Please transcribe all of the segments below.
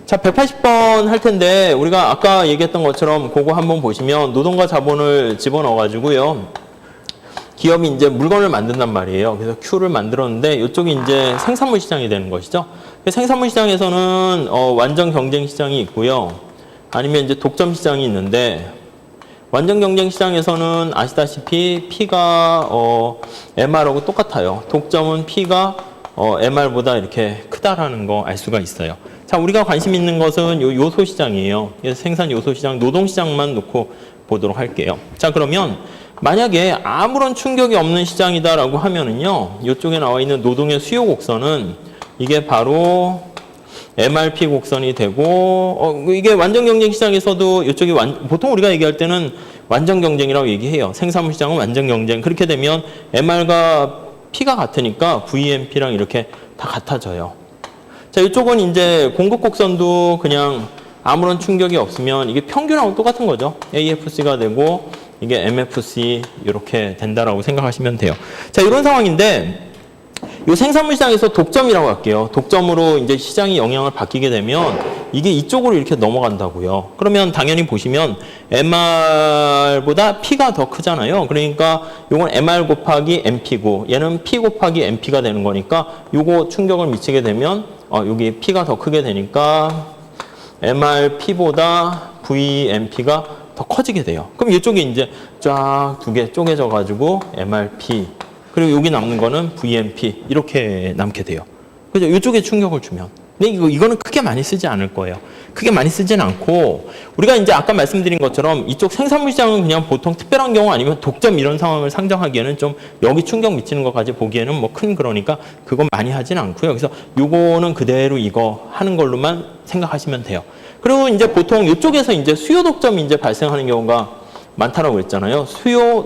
자, 180번 할 텐데 우리가 아까 얘기했던 것처럼 그거 한번 보시면 노동과 자본을 집어넣어가지고요. 기업이 이제 물건을 만든단 말이에요. 그래서 Q를 만들었는데 이쪽이 이제 생산물 시장이 되는 것이죠. 생산물 시장에서는 완전 경쟁 시장이 있고요. 아니면 이제 독점 시장이 있는데 완전 경쟁 시장에서는 아시다시피 P가 MR하고 똑같아요. 독점은 P가 MR보다 이렇게 크다라는 거 알 수가 있어요. 자, 우리가 관심 있는 것은 요 요소 시장이에요. 그래서 생산 요소 시장, 노동 시장만 놓고 보도록 할게요. 자, 그러면 만약에 아무런 충격이 없는 시장이다라고 하면은요, 이쪽에 나와 있는 노동의 수요 곡선은 이게 바로 MRP 곡선이 되고, 이게 완전 경쟁 시장에서도 이쪽이 보통 우리가 얘기할 때는 완전 경쟁이라고 얘기해요. 생산물 시장은 완전 경쟁. 그렇게 되면 MR과 P가 같으니까 VMP랑 이렇게 다 같아져요. 자, 이쪽은 이제 공급 곡선도 그냥 아무런 충격이 없으면 이게 평균하고 똑같은 거죠. AFC가 되고 이게 MFC 이렇게 된다라고 생각하시면 돼요. 자, 이런 상황인데 이 생산물 시장에서 독점이라고 할게요. 독점으로 이제 시장이 영향을 받게 되면 이게 이쪽으로 이렇게 넘어간다고요. 그러면 당연히 보시면 MR보다 P가 더 크잖아요. 그러니까 이건 MR 곱하기 MP고 얘는 P 곱하기 MP가 되는 거니까 요거 충격을 미치게 되면 여기 P가 더 크게 되니까 MRP보다 VMP가 더 커지게 돼요. 그럼 이쪽이 이제 쫙 두 개 쪼개져 가지고 MRP 그리고 여기 남는 거는 VMP 이렇게 남게 돼요. 그죠? 이쪽에 충격을 주면. 근데 이거는 크게 많이 쓰지 않을 거예요. 크게 많이 쓰지는 않고 우리가 이제 아까 말씀드린 것처럼 이쪽 생산물 시장은 그냥 보통 특별한 경우 아니면 독점 이런 상황을 상정하기에는 좀 여기 충격 미치는 것까지 보기에는 뭐 큰 그러니까 그건 많이 하진 않고요. 그래서 요거는 그대로 이거 하는 걸로만 생각하시면 돼요. 그리고 이제 보통 이쪽에서 이제 수요 독점이 이제 발생하는 경우가 많다라고 그랬잖아요.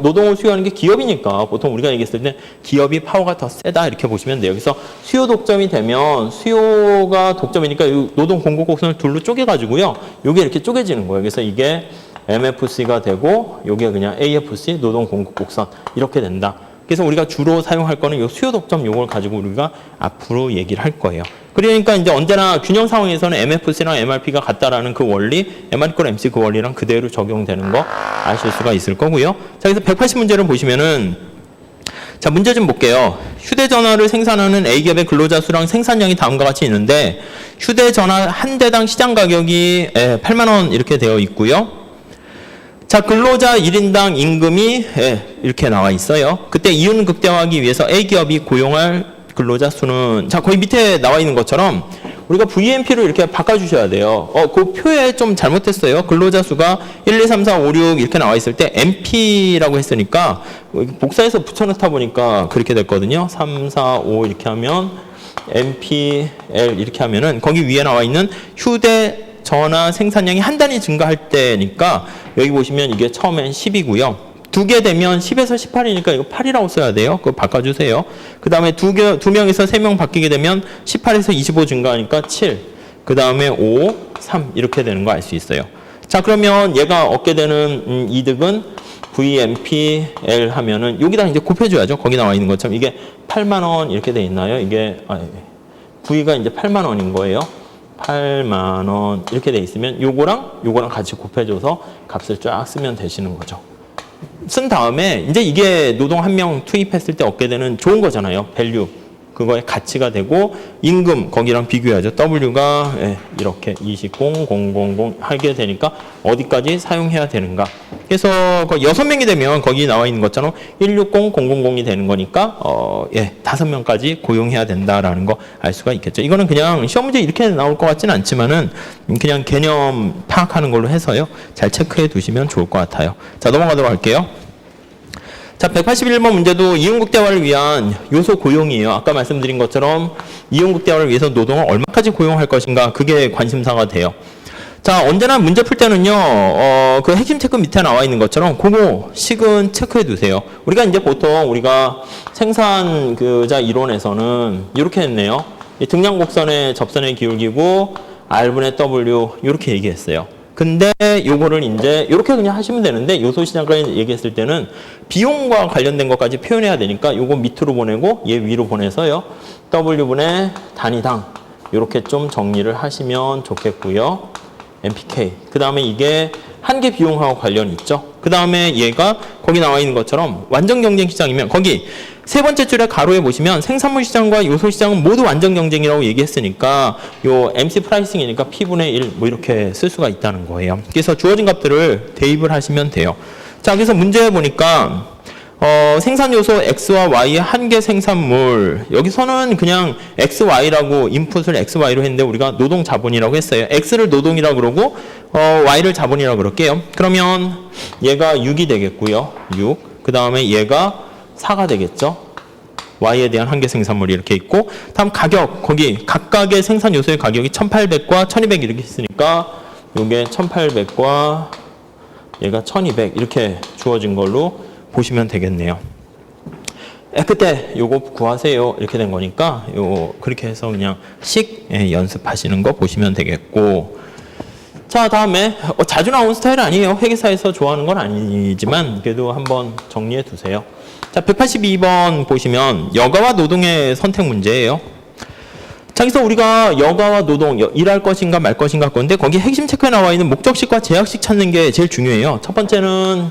노동을 수요하는 게 기업이니까 보통 우리가 얘기했을 때 기업이 파워가 더 세다 이렇게 보시면 돼요. 그래서 수요 독점이 되면 수요가 독점이니까 노동 공급 곡선을 둘로 쪼개가지고요. 요게 이렇게 쪼개지는 거예요. 그래서 이게 MFC가 되고 요게 그냥 AFC 노동 공급 곡선 이렇게 된다. 그래서 우리가 주로 사용할 거는 요 수요 독점 요걸 가지고 우리가 앞으로 얘기를 할 거예요. 그러니까 이제 언제나 균형 상황에서는 MFC랑 MRP가 같다라는 그 원리, MR = MC 그 원리랑 그대로 적용되는 거 아실 수가 있을 거고요. 자, 그래서 180 문제를 보시면은 자, 문제 좀 볼게요. 휴대전화를 생산하는 A기업의 근로자 수랑 생산량이 다음과 같이 있는데 휴대전화 한 대당 시장 가격이 8만 원 이렇게 되어 있고요. 자, 근로자 1인당 임금이 이렇게 나와 있어요. 그때 이윤 극대화하기 위해서 A기업이 고용할 근로자 수는 자, 거기 밑에 나와 있는 것처럼 우리가 VMP를 이렇게 바꿔주셔야 돼요. 그 표에 좀 잘못했어요. 근로자 수가 1, 2, 3, 4, 5, 6 이렇게 나와 있을 때 MP라고 했으니까 복사해서 붙여넣다 보니까 그렇게 됐거든요. 3, 4, 5 이렇게 하면 MPL 이렇게 하면은 거기 위에 나와 있는 휴대전화 생산량이 한 단위 증가할 때니까 여기 보시면 이게 처음엔 10이고요. 두 개 되면 10에서 18이니까 이거 8이라고 써야 돼요. 그거 바꿔주세요. 그 다음에 두 명에서 3명 바뀌게 되면 18에서 25 증가하니까 7. 그 다음에 5, 3 이렇게 되는 거 알 수 있어요. 자, 그러면 얘가 얻게 되는 이득은 VMPL 하면은 여기다 이제 곱해줘야죠. 거기 나와 있는 것처럼 이게 8만 원 이렇게 돼 있나요? 이게 V가 이제 8만 원인 거예요. 8만 원 이렇게 돼 있으면 요거랑 같이 곱해줘서 값을 쫙 쓰면 되시는 거죠. 쓴 다음에 이제 이게 노동 한 명 투입했을 때 얻게 되는 좋은 거잖아요. 밸류. 그거의 가치가 되고 임금 거기랑 비교해야죠. W가 이렇게 2000000 하게 되니까 어디까지 사용해야 되는가. 그래서 6명이 되면 거기 나와 있는 것처럼 160000이 되는 거니까 5명까지 고용해야 된다라는 거 알 수가 있겠죠. 이거는 그냥 시험 문제 이렇게 나올 것 같지는 않지만은 그냥 개념 파악하는 걸로 해서요. 잘 체크해 두시면 좋을 것 같아요. 자, 넘어가도록 할게요. 자, 181번 문제도 이윤극대화를 위한 요소 고용이에요. 아까 말씀드린 것처럼 이윤극대화를 위해서 노동을 얼마까지 고용할 것인가 그게 관심사가 돼요. 자, 언제나 문제 풀 때는요, 그 핵심 체크 밑에 나와 있는 것처럼 그거 식은 체크해 두세요. 우리가 이제 보통 우리가 생산자 이론에서는 이렇게 했네요. 등량곡선의 접선의 기울기고 R분의 W 이렇게 얘기했어요. 근데 요거를 이제 이렇게 그냥 하시면 되는데 요소 시장까지 얘기했을 때는 비용과 관련된 것까지 표현해야 되니까 요거 밑으로 보내고 얘 위로 보내서요. W분의 단위당 이렇게 좀 정리를 하시면 좋겠고요. MPK. 그 다음에 이게 한계 비용하고 관련이 있죠. 그 다음에 얘가 거기 나와 있는 것처럼 완전 경쟁 시장이면 거기 세 번째 줄에 가로에 보시면 생산물 시장과 요소 시장은 모두 완전 경쟁이라고 얘기했으니까 요 MC 프라이싱이니까 P분의 1 뭐 이렇게 쓸 수가 있다는 거예요. 그래서 주어진 값들을 대입을 하시면 돼요. 자, 그래서 문제에 보니까 생산 요소 X와 Y의 한계 생산물. 여기서는 그냥 X, Y라고 인풋을 X, Y로 했는데 우리가 노동 자본이라고 했어요. X를 노동이라고 그러고 Y를 자본이라고 그럴게요. 그러면 얘가 6이 되겠고요. 6. 그 다음에 얘가 4가 되겠죠. Y에 대한 한계 생산물이 이렇게 있고 다음 가격. 거기 각각의 생산 요소의 가격이 1800과 1200 이렇게 있으니까 요게 1800과 얘가 1200 이렇게 주어진 걸로 보시면 되겠네요. 그때 요거 구하세요 이렇게 된 거니까 요 그렇게 해서 그냥 연습하시는 거 보시면 되겠고, 자 다음에 자주 나온 스타일 아니에요. 회계사에서 좋아하는 건 아니지만 그래도 한번 정리해 두세요. 자 182번 보시면 여가와 노동의 선택 문제예요. 자, 그래서 우리가 여가와 노동, 일할 것인가 말 것인가 건데 거기 핵심 체크에 나와 있는 목적식과 제약식 찾는 게 제일 중요해요. 첫 번째는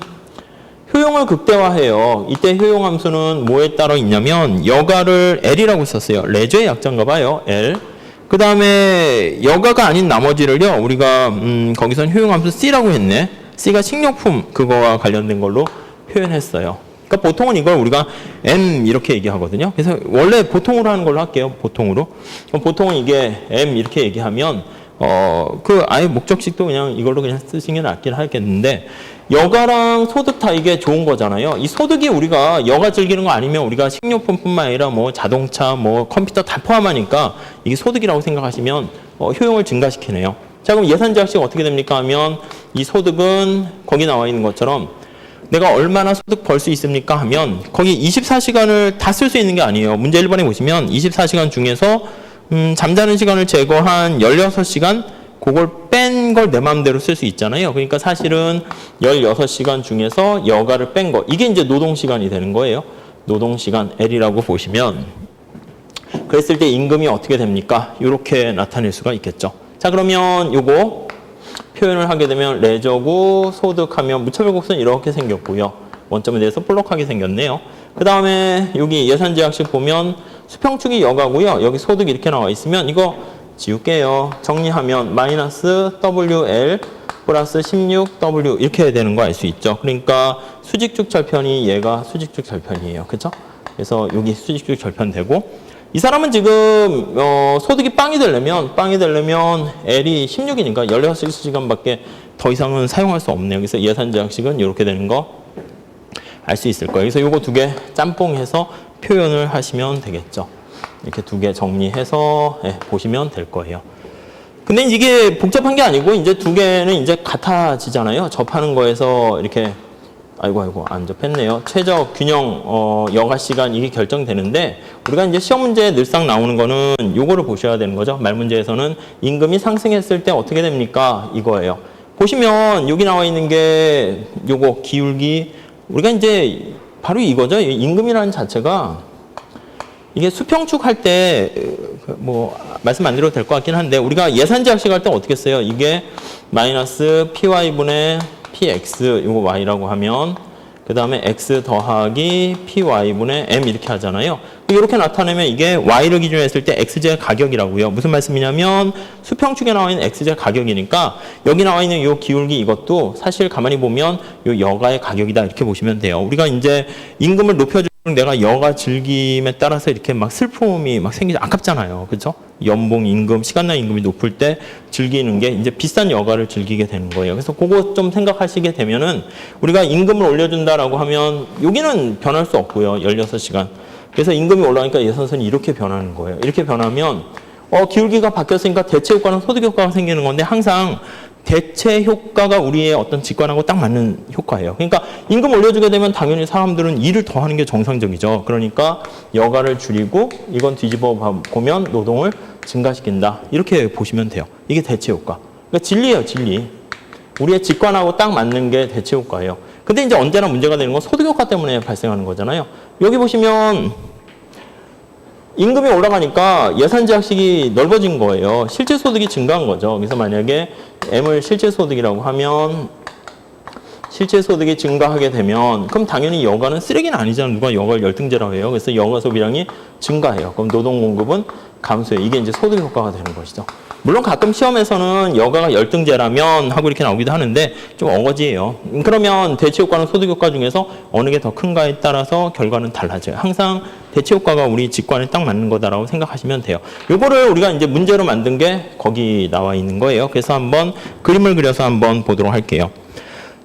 효용을 극대화해요. 이때 효용 함수는 뭐에 따라 있냐면 여가를 L이라고 썼어요. 레저의 약자인가 봐요. L. 그 다음에 여가가 아닌 나머지를요. 우리가 거기선 효용 함수 C라고 했네. C가 식료품 그거와 관련된 걸로 표현했어요. 그러니까 보통은 이걸 우리가 M 이렇게 얘기하거든요. 그래서 원래 보통으로 하는 걸로 할게요. 보통으로. 보통은 이게 M 이렇게 얘기하면 아예 목적식도 그냥 이걸로 그냥 쓰시는 게 낫긴 하겠는데 여가랑 소득 다 이게 좋은 거잖아요. 이 소득이 우리가 여가 즐기는 거 아니면 우리가 식료품뿐만 아니라 뭐 자동차, 뭐 컴퓨터 다 포함하니까 이게 소득이라고 생각하시면 효용을 증가시키네요. 자, 그럼 예산 제약식 어떻게 됩니까 하면 이 소득은 거기 나와 있는 것처럼 내가 얼마나 소득 벌 수 있습니까 하면 거기 24시간을 다 쓸 수 있는 게 아니에요. 문제 1번에 보시면 24시간 중에서 잠자는 시간을 제거한 16시간 그걸 뺀 걸 내 마음대로 쓸 수 있잖아요. 그러니까 사실은 16시간 중에서 여가를 뺀 거 이게 이제 노동시간이 되는 거예요. 노동시간 L이라고 보시면 그랬을 때 임금이 어떻게 됩니까? 이렇게 나타낼 수가 있겠죠. 자, 그러면 요거 표현을 하게 되면 레저구 소득하면 무차별 곡선 이렇게 생겼고요. 원점에 대해서 볼록하게 생겼네요. 그 다음에 여기 예산제약식 보면 수평축이 여가고요. 여기 소득 이렇게 나와 있으면 이거 지울게요. 정리하면 마이너스 WL 플러스 16W 이렇게 되는 거 알 수 있죠. 그러니까 수직축 절편이 얘가 수직축 절편이에요. 그렇죠? 그래서 여기 수직축 절편 되고 이 사람은 지금 소득이 빵이 되려면 L이 16이니까 16시간밖에 더 이상은 사용할 수 없네요. 그래서 예산제약식은 이렇게 되는 거 알 수 있을 거예요. 그래서 요거 두 개 짬뽕해서 표현을 하시면 되겠죠. 이렇게 두 개 정리해서 보시면 될 거예요. 근데 이게 복잡한 게 아니고 이제 두 개는 이제 같아지잖아요. 접하는 거에서 이렇게 아이고 안 접했네요. 최저 균형 여가 시간 이게 결정되는데 우리가 이제 시험 문제에 늘상 나오는 거는 요거를 보셔야 되는 거죠. 말 문제에서는 임금이 상승했을 때 어떻게 됩니까? 이거예요. 보시면 여기 나와 있는 게 요거 기울기 우리가 이제 바로 이거죠. 임금이라는 자체가 이게 수평축 할 때 뭐 말씀 안 드려도 될 것 같긴 한데 우리가 예산제약식 할 때 어떻게 써요? 이게 마이너스 py분의 px 이거 y라고 하면 그 다음에 x 더하기 py분의 m 이렇게 하잖아요. 이렇게 나타내면 이게 y를 기준으로 했을 때 x제 가격이라고요. 무슨 말씀이냐면 수평축에 나와 있는 x제 가격이니까 여기 나와 있는 이 기울기 이것도 사실 가만히 보면 이 여가의 가격이다 이렇게 보시면 돼요. 우리가 이제 임금을 높여주면 내가 여가 즐김에 따라서 이렇게 막 슬픔이 막 생기지 아깝잖아요. 그렇죠? 연봉, 임금, 시간당 임금이 높을 때 즐기는 게 이제 비싼 여가를 즐기게 되는 거예요. 그래서 그거 좀 생각하시게 되면은 우리가 임금을 올려준다라고 하면 여기는 변할 수 없고요. 16시간. 그래서 임금이 올라가니까 예산선이 이렇게 변하는 거예요. 이렇게 변하면 기울기가 바뀌었으니까 대체 효과는 소득 효과가 생기는 건데 항상 대체 효과가 우리의 어떤 직관하고 딱 맞는 효과예요. 그러니까 임금 올려주게 되면 당연히 사람들은 일을 더 하는 게 정상적이죠. 그러니까 여가를 줄이고 이건 뒤집어 보면 노동을 증가시킨다. 이렇게 보시면 돼요. 이게 대체 효과. 그러니까 진리예요, 진리. 우리의 직관하고 딱 맞는 게 대체 효과예요. 근데 이제 언제나 문제가 되는 건 소득 효과 때문에 발생하는 거잖아요. 여기 보시면 임금이 올라가니까 예산 제약식이 넓어진 거예요. 실제 소득이 증가한 거죠. 그래서 만약에 M을 실제 소득이라고 하면 실제 소득이 증가하게 되면 그럼 당연히 여가는 쓰레기는 아니잖아요. 누가 여가를 열등제라고 해요. 그래서 여가 소비량이 증가해요. 그럼 노동 공급은 감소해요. 이게 이제 소득 효과가 되는 것이죠. 물론 가끔 시험에서는 여가가 열등제라면 하고 이렇게 나오기도 하는데 좀 어거지예요. 그러면 대체 효과는 소득 효과 중에서 어느 게 더 큰가에 따라서 결과는 달라져요. 항상 대체 효과가 우리 직관에 딱 맞는 거다라고 생각하시면 돼요. 요거를 우리가 이제 문제로 만든 게 거기 나와 있는 거예요. 그래서 한번 그림을 그려서 한번 보도록 할게요.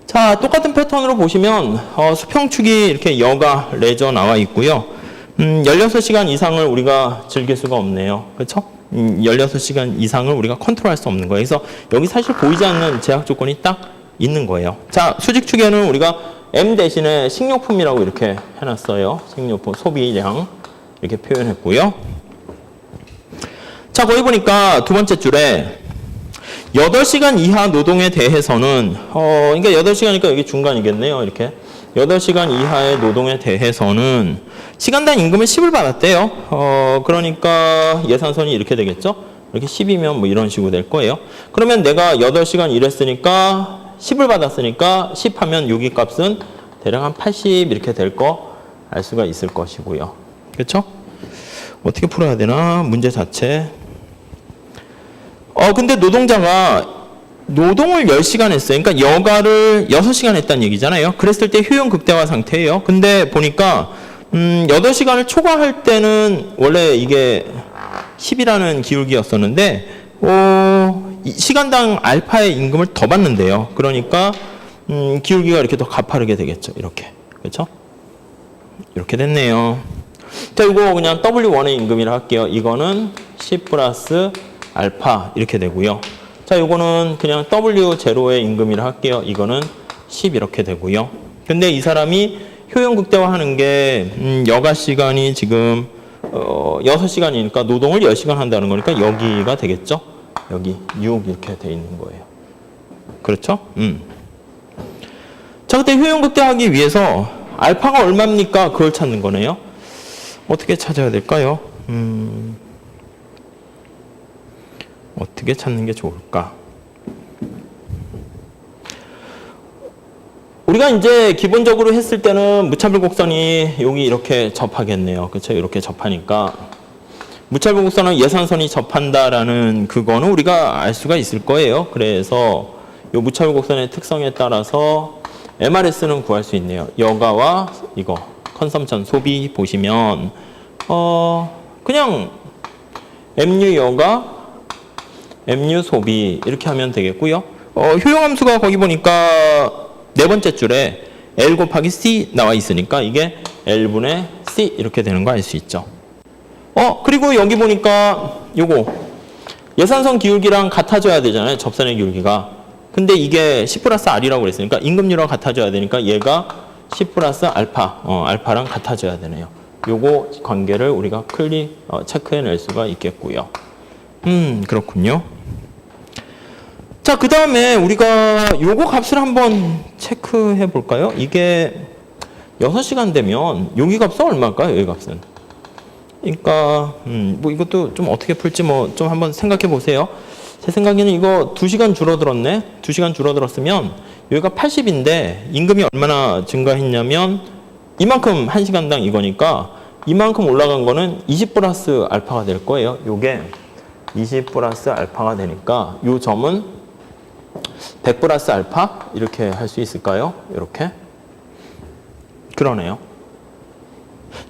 자, 똑같은 패턴으로 보시면 수평축이 이렇게 여가, 레저 나와 있고요. 16시간 이상을 우리가 즐길 수가 없네요. 그렇죠? 16시간 이상을 우리가 컨트롤할 수 없는 거예요. 그래서 여기 사실 보이지 않는 제약 조건이 딱 있는 거예요. 자, 수직축에는 우리가 M 대신에 식료품이라고 이렇게 해놨어요. 식료품 소비량 이렇게 표현했고요. 자, 거기 보니까 두 번째 줄에 8시간 이하 노동에 대해서는 그러니까 8시간이니까 여기 중간이겠네요. 이렇게 8시간 이하의 노동에 대해서는 시간당 임금을 10을 받았대요. 그러니까 예산선이 이렇게 되겠죠. 이렇게 10이면 뭐 이런 식으로 될 거예요. 그러면 내가 8시간 일했으니까 10을 받았으니까 10 하면 여기 값은 대략 한 80 이렇게 될 거 알 수가 있을 것이고요. 그렇죠? 어떻게 풀어야 되나? 문제 자체. 근데 노동자가 노동을 10시간 했어요. 그러니까 여가를 6시간 했다는 얘기잖아요. 그랬을 때 효용 극대화 상태예요. 근데 보니까 8시간을 초과할 때는 원래 이게 10이라는 기울기였었는데 시간당 알파의 임금을 더 받는데요. 그러니까 기울기가 이렇게 더 가파르게 되겠죠. 이렇게. 그렇죠? 이렇게 됐네요. 자, 이거 그냥 W1의 임금이라 할게요. 이거는 10 플러스 알파 이렇게 되고요. 자, 요거는 그냥 W0의 임금이라 할게요. 이거는 10 이렇게 되고요. 근데 이 사람이 효용 극대화하는 게 여가 시간이 지금 6시간이니까 노동을 10시간 한다는 거니까 여기가 되겠죠. 여기 6 이렇게 돼 있는 거예요. 그렇죠? 자, 그때 효용 극대화하기 위해서 알파가 얼마입니까? 그걸 찾는 거네요. 어떻게 찾아야 될까요? 어떻게 찾는 게 좋을까? 우리가 이제 기본적으로 했을 때는 무차별 곡선이 여기 이렇게 접하겠네요. 그렇죠? 이렇게 접하니까 무차별 곡선은 예산선이 접한다라는 그거는 우리가 알 수가 있을 거예요. 그래서 이 무차별 곡선의 특성에 따라서 MRS는 구할 수 있네요. 여가와 이거 컨섬션 소비 보시면 그냥 MU 여가 MU 소비 이렇게 하면 되겠고요. 효용함수가 거기 보니까 네 번째 줄에 L 곱하기 C 나와 있으니까 이게 L분의 C 이렇게 되는 거 알 수 있죠. 그리고 여기 보니까 요거 예산선 기울기랑 같아져야 되잖아요. 접선의 기울기가. 근데 이게 10 플러스 R이라고 그랬으니까 임금률과 같아져야 되니까 얘가 10 플러스 알파, 알파랑 같아져야 되네요. 요거 관계를 우리가 체크해낼 수가 있겠고요. 그렇군요. 자, 그 다음에 우리가 요거 값을 한번 체크해 볼까요? 이게 6시간 되면 여기 값은 얼마일까요? 여기 값은. 그러니까 뭐 이것도 좀 어떻게 풀지 뭐 좀 한번 생각해 보세요. 제 생각에는 이거 2시간 줄어들었네. 2시간 줄어들었으면 여기가 80인데 임금이 얼마나 증가했냐면 이만큼 1시간당 이거니까 이만큼 올라간 거는 20 플러스 알파가 될 거예요. 요게 20 플러스 알파가 되니까 요 점은 100 플러스 알파 이렇게 할 수 있을까요? 이렇게. 그러네요.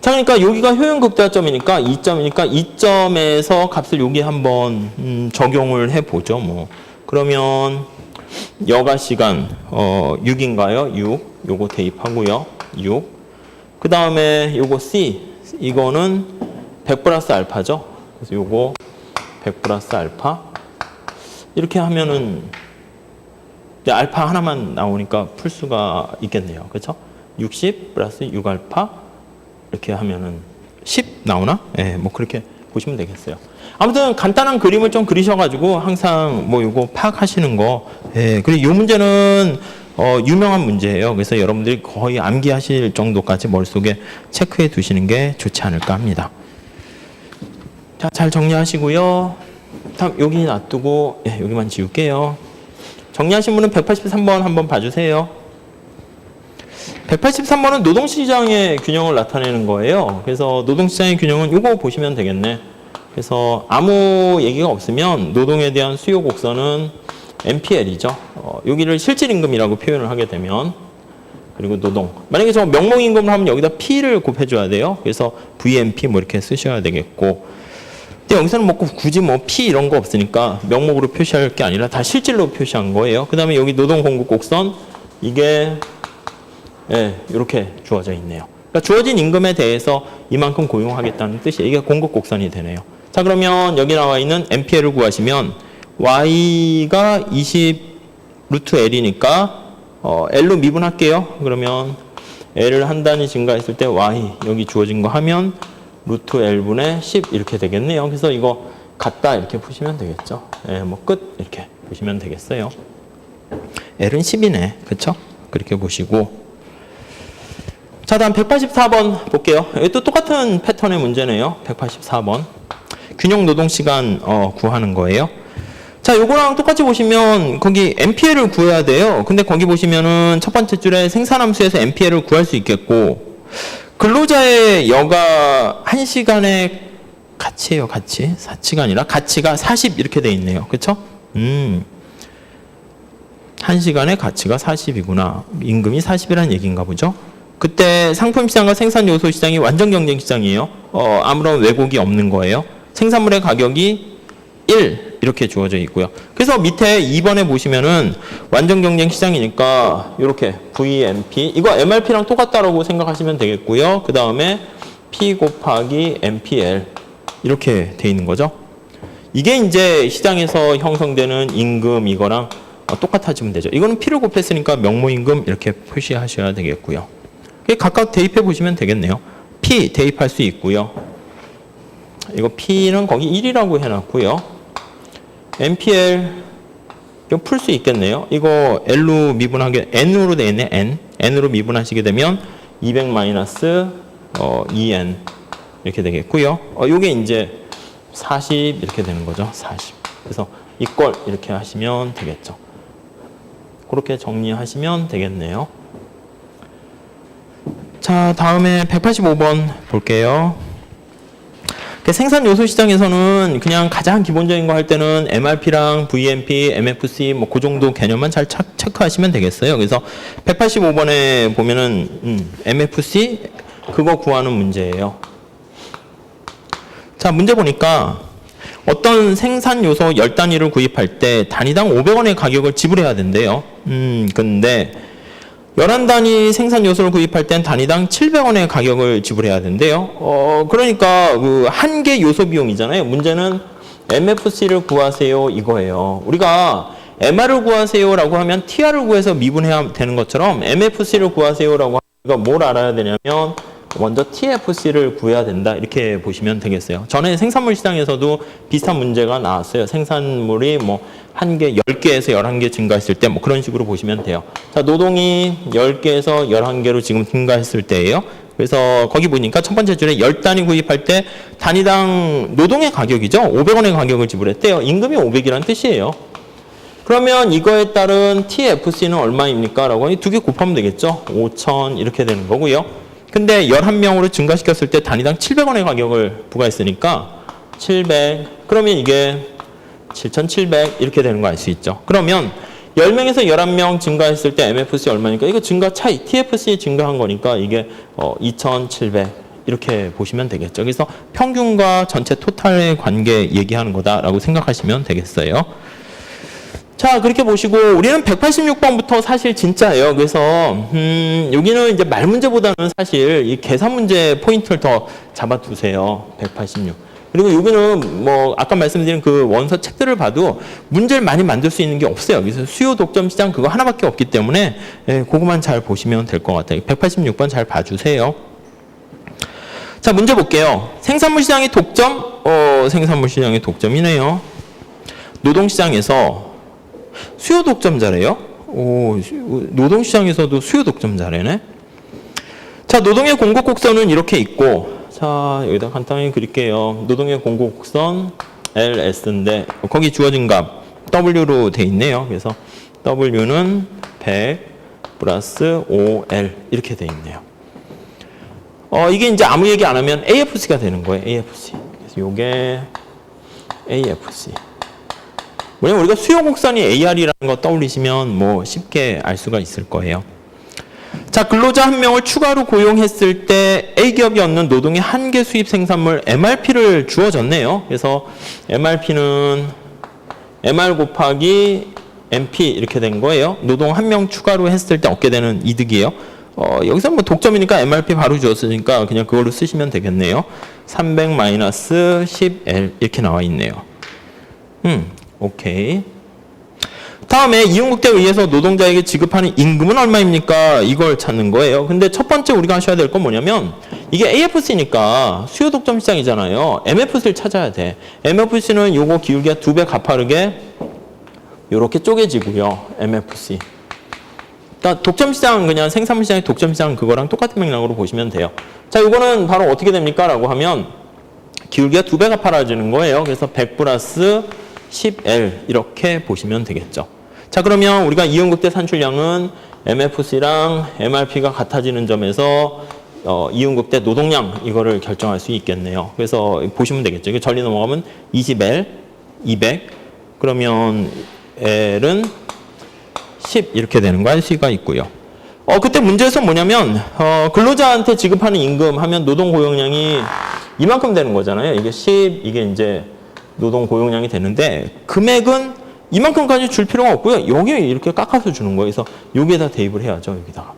자, 그러니까 여기가 효용 극대화점이니까 2점이니까 2점에서 값을 여기 한번 적용을 해보죠. 뭐 그러면 여가 시간 6인가요? 6. 요거 대입하고요. 6. 그 다음에 요거 C 이거는 100 플러스 알파죠. 그래서 요거 100 플러스 알파 이렇게 하면은 이제 알파 하나만 나오니까 풀 수가 있겠네요. 그렇죠? 60 플러스 6알파 이렇게 하면은 10 나오나? 예, 뭐 그렇게 보시면 되겠어요. 아무튼 간단한 그림을 좀 그리셔가지고 항상 뭐 요거 파악하시는 거. 예, 그리고 요 문제는 유명한 문제예요. 그래서 여러분들이 거의 암기하실 정도까지 머릿속에 체크해 두시는 게 좋지 않을까 합니다. 자, 잘 정리하시고요. 다음 여기 놔두고 여기만 지울게요. 정리하신 분은 183번 한번 봐주세요. 183번은 노동시장의 균형을 나타내는 거예요. 그래서 노동시장의 균형은 이거 보시면 되겠네. 그래서 아무 얘기가 없으면 노동에 대한 수요 곡선은 MPL이죠. 여기를 실질임금이라고 표현을 하게 되면, 그리고 노동. 만약에 저 명목임금을 하면 여기다 P를 곱해줘야 돼요. 그래서 VMP 뭐 이렇게 쓰셔야 되겠고. 근데 여기서는 뭐 굳이 뭐 P 이런 거 없으니까 명목으로 표시할 게 아니라 다 실질로 표시한 거예요. 그 다음에 여기 노동 공급 곡선, 이게 이렇게 주어져 있네요. 그러니까 주어진 임금에 대해서 이만큼 고용하겠다는 뜻이에요. 이게 공급 곡선이 되네요. 자, 그러면 여기 나와 있는 MPL을 구하시면 Y가 20 루트 L이니까 L로 미분할게요. 그러면 L을 한 단위 증가했을 때 Y 여기 주어진 거 하면 루트 L분의 10 이렇게 되겠네요. 그래서 이거 같다 이렇게 보시면 되겠죠. 뭐 끝 이렇게 보시면 되겠어요. L은 10이네. 그렇죠? 그렇게 보시고. 자, 다음 184번 볼게요. 여기 또 똑같은 패턴의 문제네요. 184번. 균형 노동 시간 구하는 거예요. 자, 요거랑 똑같이 보시면 거기 MPL을 구해야 돼요. 근데 거기 보시면은 첫 번째 줄에 생산함수에서 MPL을 구할 수 있겠고, 근로자의 여가 1시간의 가치예요, 가치. 사치가 아니라 가치가 40 이렇게 돼 있네요. 그렇죠? 1시간의 가치가 40이구나. 임금이 40이라는 얘기인가 보죠. 그때 상품 시장과 생산 요소 시장이 완전 경쟁 시장이에요. 아무런 왜곡이 없는 거예요. 생산물의 가격이 1 이렇게 주어져 있고요. 그래서 밑에 2번에 보시면은 완전 경쟁 시장이니까 이렇게 VMP, 이거 MRP랑 똑같다라고 생각하시면 되겠고요. 그 다음에 P 곱하기 MPL 이렇게 돼 있는 거죠. 이게 이제 시장에서 형성되는 임금 이거랑 똑같아지면 되죠. 이거는 P를 곱했으니까 명목임금 이렇게 표시하셔야 되겠고요. 각각 대입해 보시면 되겠네요. P 대입할 수 있고요. 이거 P는 거기 1이라고 해놨고요. MPL 이거 풀 수 있겠네요. 이거 L로 미분하게 N으로 돼 있네. N으로 미분하시게 되면 200 마이너스 2N 이렇게 되겠고요. 요게 이제 40 이렇게 되는 거죠. 40. 그래서 이걸 이렇게 하시면 되겠죠. 그렇게 정리하시면 되겠네요. 자, 다음에 185번 볼게요. 생산 요소 시장에서는 그냥 가장 기본적인 거 할 때는 MRP랑 VMP, MFC 뭐 그 정도 개념만 잘 체크하시면 되겠어요. 그래서 185번에 보면은 MFC 그거 구하는 문제예요. 자, 문제 보니까 어떤 생산 요소 10단위를 구입할 때 단위당 500원의 가격을 지불해야 된대요. 근데 11단위 생산 요소를 구입할 땐 단위당 700원의 가격을 지불해야 된대요. 그러니까 그 한 개 요소 비용이잖아요. 문제는 MFC를 구하세요 이거예요. 우리가 MR을 구하세요라고 하면 TR을 구해서 미분해야 되는 것처럼 MFC를 구하세요라고 하면 뭘 알아야 되냐면 먼저 TFC를 구해야 된다 이렇게 보시면 되겠어요. 전에 생산물 시장에서도 비슷한 문제가 나왔어요. 생산물이 뭐 1개, 10개에서 11개 증가했을 때 뭐 그런 식으로 보시면 돼요. 자, 노동이 10개에서 11개로 지금 증가했을 때예요. 그래서 거기 보니까 첫 번째 줄에 10단위 구입할 때 단위당 노동의 가격이죠. 500원의 가격을 지불했대요. 임금이 500이라는 뜻이에요. 그러면 이거에 따른 TFC는 얼마입니까? 라고 하니 2개 곱하면 되겠죠. 5,000 이렇게 되는 거고요. 근데 11명으로 증가시켰을 때 단위당 700원의 가격을 부과했으니까 700, 그러면 이게 7,700 이렇게 되는 거 알 수 있죠. 그러면 10명에서 11명 증가했을 때 MFC 얼마니까 이거 증가 차이, TFC 증가한 거니까 이게 2,700 이렇게 보시면 되겠죠. 그래서 평균과 전체 토탈의 관계 얘기하는 거다라고 생각하시면 되겠어요. 자, 그렇게 보시고 우리는 186번부터 사실 진짜예요. 그래서 여기는 이제 말 문제보다는 사실 이 계산 문제 포인트를 더 잡아두세요. 186. 그리고 여기는 뭐 아까 말씀드린 그 원서 책들을 봐도 문제를 많이 만들 수 있는 게 없어요. 그래서 수요 독점 시장 그거 하나밖에 없기 때문에 그거만 잘 보시면 될 것 같아요. 186번 잘 봐주세요. 자, 문제 볼게요. 생산물 시장의 독점, 생산물 시장의 독점이네요. 노동시장에서 수요 독점자래요. 노동시장에서도 수요 독점자래네. 자, 노동의 공급 곡선은 이렇게 있고 자, 여기다 간단히 그릴게요. 노동의 공고 곡선 LS인데 거기 주어진 값 W로 돼 있네요. 그래서 W는 100 플러스 5L 이렇게 돼 있네요. 이게 이제 아무 얘기 안 하면 AFC가 되는 거예요. AFC. 그래서 요게 AFC. 왜냐면 우리가 수요 곡선이 AR이라는 거 떠올리시면 뭐 쉽게 알 수가 있을 거예요. 자, 근로자 한 명을 추가로 고용했을 때 A기업이 얻는 노동의 한계 수입 생산물 MRP를 주어졌네요. 그래서 MRP는 MR 곱하기 MP 이렇게 된 거예요. 노동 한 명 추가로 했을 때 얻게 되는 이득이에요. 여기서 뭐 독점이니까 MRP 바로 주었으니까 그냥 그걸로 쓰시면 되겠네요. 300-10L 이렇게 나와 있네요. 오케이. 다음에 이윤국대에 의해서 노동자에게 지급하는 임금은 얼마입니까? 이걸 찾는 거예요. 근데 첫 번째 우리가 하셔야 될 건 뭐냐면 이게 AFC니까 수요 독점 시장이잖아요. MFC를 찾아야 돼. MFC는 요거 기울기가 2배 가파르게 요렇게 쪼개지고요. MFC. 그러니까 독점 시장은 그냥 생산물 시장의 독점 시장 그거랑 똑같은 맥락으로 보시면 돼요. 자, 요거는 바로 어떻게 됩니까? 라고 하면 기울기가 2배 가파라지는 거예요. 그래서 100 플러스 10L 이렇게 보시면 되겠죠. 자, 그러면 우리가 이윤국대 산출량은 MFC랑 MRP가 같아지는 점에서 이윤국대 노동량 이거를 결정할 수 있겠네요. 그래서 보시면 되겠죠. 이거 전리 넘어가면 20L, 200 그러면 L은 10 이렇게 되는 거 알 수가 있고요. 그때 문제에서 뭐냐면 근로자한테 지급하는 임금 하면 노동 고용량이 이만큼 되는 거잖아요. 이게 10 이게 이제 노동 고용량이 되는데 금액은 이만큼까지 줄 필요가 없고요. 여기에 이렇게 깎아서 주는 거예요. 그래서 여기에다 대입을 해야죠. 여기다가.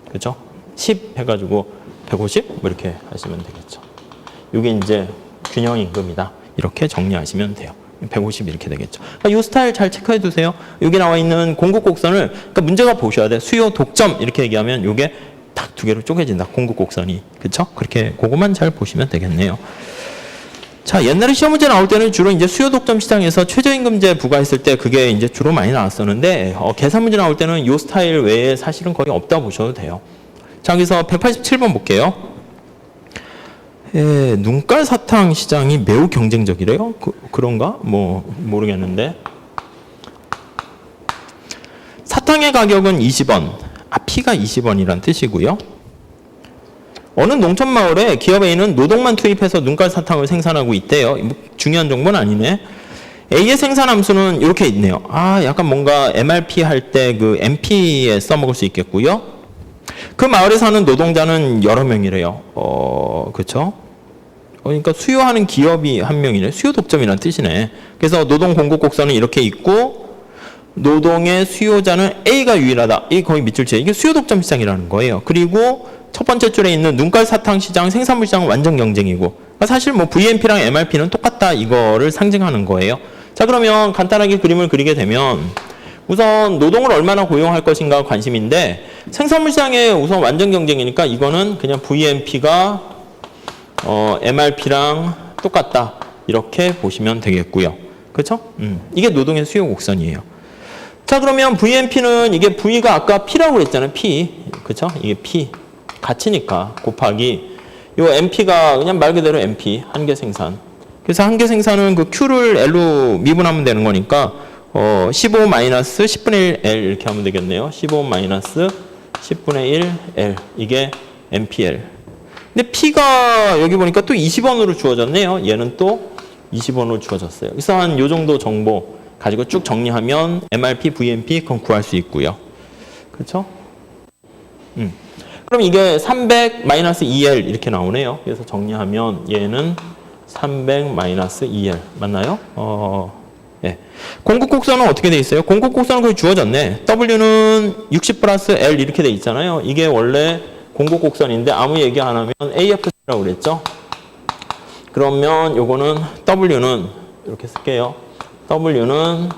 그렇죠? 10 해가지고 150 뭐 이렇게 하시면 되겠죠. 이게 이제 균형 임금이다. 이렇게 정리하시면 돼요. 150 이렇게 되겠죠. 그러니까 이 스타일 잘 체크해 두세요. 여기 나와 있는 공급 곡선을 그러니까 문제가 보셔야 돼. 수요 독점 이렇게 얘기하면 이게 딱 두 개로 쪼개진다. 공급 곡선이. 그렇죠? 그렇게 그것만 잘 보시면 되겠네요. 자, 옛날에 시험 문제 나올 때는 주로 이제 수요 독점 시장에서 최저임금제 부과했을 때 그게 이제 주로 많이 나왔었는데 계산 문제 나올 때는 이 스타일 외에 사실은 거의 없다 보셔도 돼요. 자, 여기서 187번 볼게요. 눈깔 사탕 시장이 매우 경쟁적이래요? 그런가? 뭐 모르겠는데. 사탕의 가격은 20원, P가 20원이란 뜻이고요. 어느 농촌 마을에 기업 A는 노동만 투입해서 눈깔 사탕을 생산하고 있대요. 뭐 중요한 정보는 아니네. A의 생산 함수는 이렇게 있네요. 약간 뭔가 MRP 할 때 그 MP에 써먹을 수 있겠고요. 그 마을에 사는 노동자는 여러 명이래요. 그렇죠? 그러니까 수요하는 기업이 한 명이네. 수요 독점이란 뜻이네. 그래서 노동 공급 곡선은 이렇게 있고 노동의 수요자는 A가 유일하다. 이게 거의 밑줄치예요. 이게 수요 독점 시장이라는 거예요. 그리고 첫 번째 줄에 있는 눈깔 사탕 시장, 생산물 시장은 완전 경쟁이고 그러니까 사실 뭐 VMP랑 MRP는 똑같다 이거를 상징하는 거예요. 자, 그러면 간단하게 그림을 그리게 되면 우선 노동을 얼마나 고용할 것인가 관심인데 생산물 시장에 우선 완전 경쟁이니까 이거는 그냥 VMP가 MRP랑 똑같다 이렇게 보시면 되겠고요. 그렇죠? 이게 노동의 수요 곡선이에요. 자, 그러면 VMP는 이게 V가 아까 P라고 그랬잖아요. P. 그렇죠? 이게 P. 가치니까 곱하기 요 MP가 그냥 말 그대로 MP 한계 생산. 그래서 한계 생산은 그 Q를 L로 미분하면 되는 거니까 15 마이너스 10분의 1 L 이렇게 하면 되겠네요. 15 마이너스 10분의 1 L 이게 MPL. 근데 P가 여기 보니까 또 20원으로 주어졌네요. 얘는 또 20원으로 주어졌어요. 그래서 한 요 정도 정보 가지고 쭉 정리하면 MRP, VMP 그건 구할 수 있고요. 그렇죠? 그럼 이게 300-2L 이렇게 나오네요. 그래서 정리하면 얘는 300-2L 맞나요? 네. 공급 곡선은 어떻게 돼 있어요? 공급 곡선은 거의 주어졌네. W는 60 플러스 L 이렇게 돼 있잖아요. 이게 원래 공급 곡선인데 아무 얘기 안 하면 AFC라고 그랬죠? 그러면 요거는 W는 이렇게 쓸게요. W는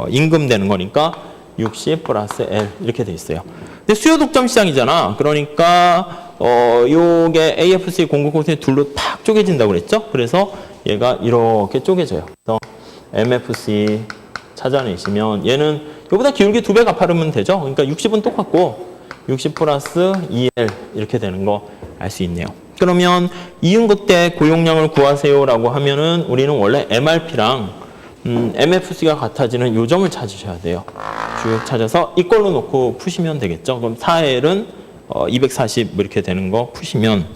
임금 되는 거니까 60 플러스 L 이렇게 돼 있어요. 근데 수요 독점 시장이잖아. 그러니까 요게 AFC 공급 곡선이 둘로 팍 쪼개진다고 그랬죠? 그래서 얘가 이렇게 쪼개져요. 그래서 MFC 찾아내시면 얘는 요보다 기울기 2배 가파르면 되죠? 그러니까 60은 똑같고 60 플러스 2L 이렇게 되는 거 알 수 있네요. 그러면 이윤극 때 고용량을 구하세요라고 하면은 우리는 원래 MRP랑 MFC가 같아지는 요점을 찾으셔야 돼요. 쭉 찾아서 이걸로 놓고 푸시면 되겠죠. 그럼 4L은 240 이렇게 되는 거 푸시면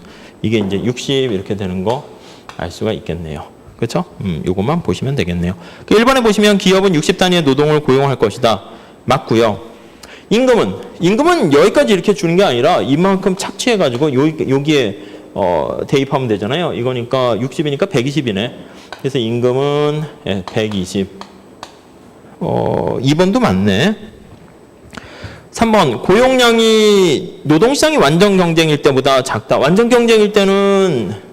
이게 이제 60 이렇게 되는 거 알 수가 있겠네요. 그렇죠? 요것만 보시면 되겠네요. 1번에 보시면 기업은 60단위의 노동을 고용할 것이다. 맞고요. 임금은 여기까지 이렇게 주는 게 아니라 이만큼 착취해가지고 여기에 대입하면 되잖아요. 이거니까 60이니까 120이네. 그래서 임금은 120. 2번도 맞네. 3번 고용량이 노동시장이 완전 경쟁일 때보다 작다. 완전 경쟁일 때는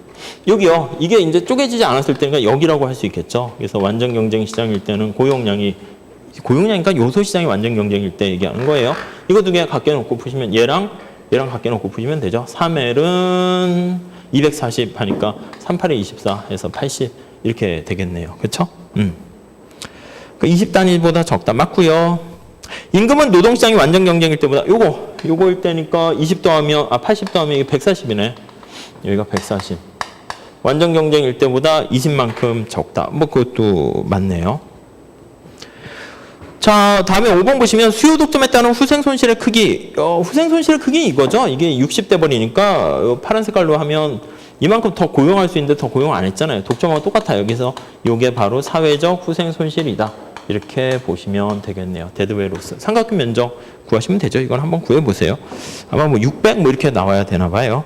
여기요. 이게 이제 쪼개지지 않았을 때니까 여기라고 할 수 있겠죠. 그래서 완전 경쟁 시장일 때는 고용량이니까 요소 시장이 완전 경쟁일 때 얘기하는 거예요. 이거 두 개 갖게 놓고 푸시면 얘랑 갖게 놓고 푸시면 되죠. 3L은 240 하니까 38에 24 해서 80 이렇게 되겠네요. 그렇죠? 20단위보다 적다. 맞고요. 임금은 노동시장이 완전 경쟁일 때보다 요거일 때니까 20 더하면 80 더하면 이게 140이네. 여기가 140. 완전 경쟁일 때보다 20만큼 적다. 뭐 그것도 맞네요. 자, 다음에 5번 보시면 수요 독점에 따른 후생 손실의 크기. 후생 손실의 크기 이거죠. 이게 60대 버리니까 파란 색깔로 하면 이만큼 더 고용할 수 있는데 더 고용 안 했잖아요. 독점하고 똑같아요. 여기서 이게 바로 사회적 후생 손실이다. 이렇게 보시면 되겠네요. 데드웨이로스. 삼각형 면적 구하시면 되죠. 이건 한번 구해보세요. 아마 뭐 600 뭐 이렇게 나와야 되나 봐요.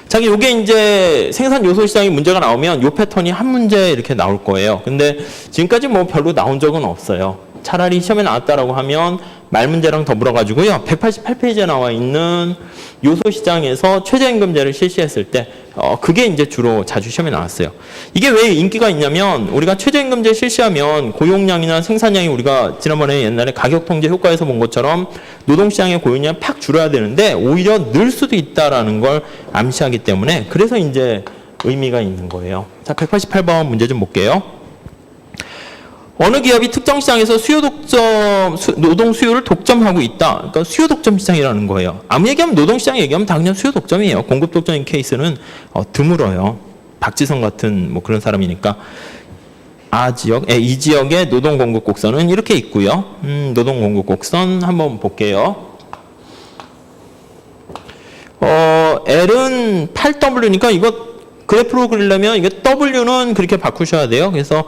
자기 요게 이제 생산 요소 시장에 문제가 나오면 요 패턴이 한 문제 이렇게 나올 거예요. 근데 지금까지 뭐 별로 나온 적은 없어요. 차라리 시험에 나왔다라고 하면 말 문제랑 더불어 가지고요. 188페이지에 나와 있는 요소 시장에서 최저임금제를 실시했을 때 그게 이제 주로 자주 시험에 나왔어요. 이게 왜 인기가 있냐면 우리가 최저임금제 실시하면 고용량이나 생산량이 우리가 지난번에 옛날에 가격 통제 효과에서 본 것처럼 노동시장의 고용량이 팍 줄어야 되는데 오히려 늘 수도 있다라는 걸 암시하기 때문에 그래서 이제 의미가 있는 거예요. 자, 188번 문제 좀 볼게요. 어느 기업이 특정 시장에서 노동 수요를 독점하고 있다. 그러니까 수요 독점 시장이라는 거예요. 아무 얘기하면 노동 시장 얘기하면 당연히 수요 독점이에요. 공급 독점인 케이스는 드물어요. 박지성 같은 뭐 그런 사람이니까. 이 지역의 노동 공급 곡선은 이렇게 있고요. 노동 공급 곡선 한번 볼게요. L은 8W니까 이거 그래프로 그리려면 이게 W는 그렇게 바꾸셔야 돼요. 그래서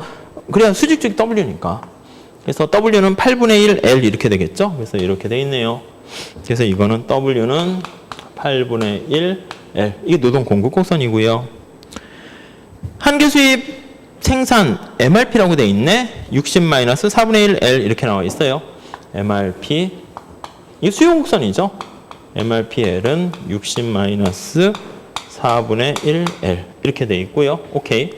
그래야 수직적 W니까. 그래서 W는 8분의 1 L 이렇게 되겠죠. 그래서 이렇게 돼 있네요. 그래서 이거는 W는 8분의 1 L. 이게 노동 공급 곡선이고요. 한계 수입 생산 MRP라고 돼 있네. 60-4분의 1 L 이렇게 나와 있어요. MRP. 이게 수요 곡선이죠. MRPL은 60-4분의 1 L 이렇게 돼 있고요. 오케이.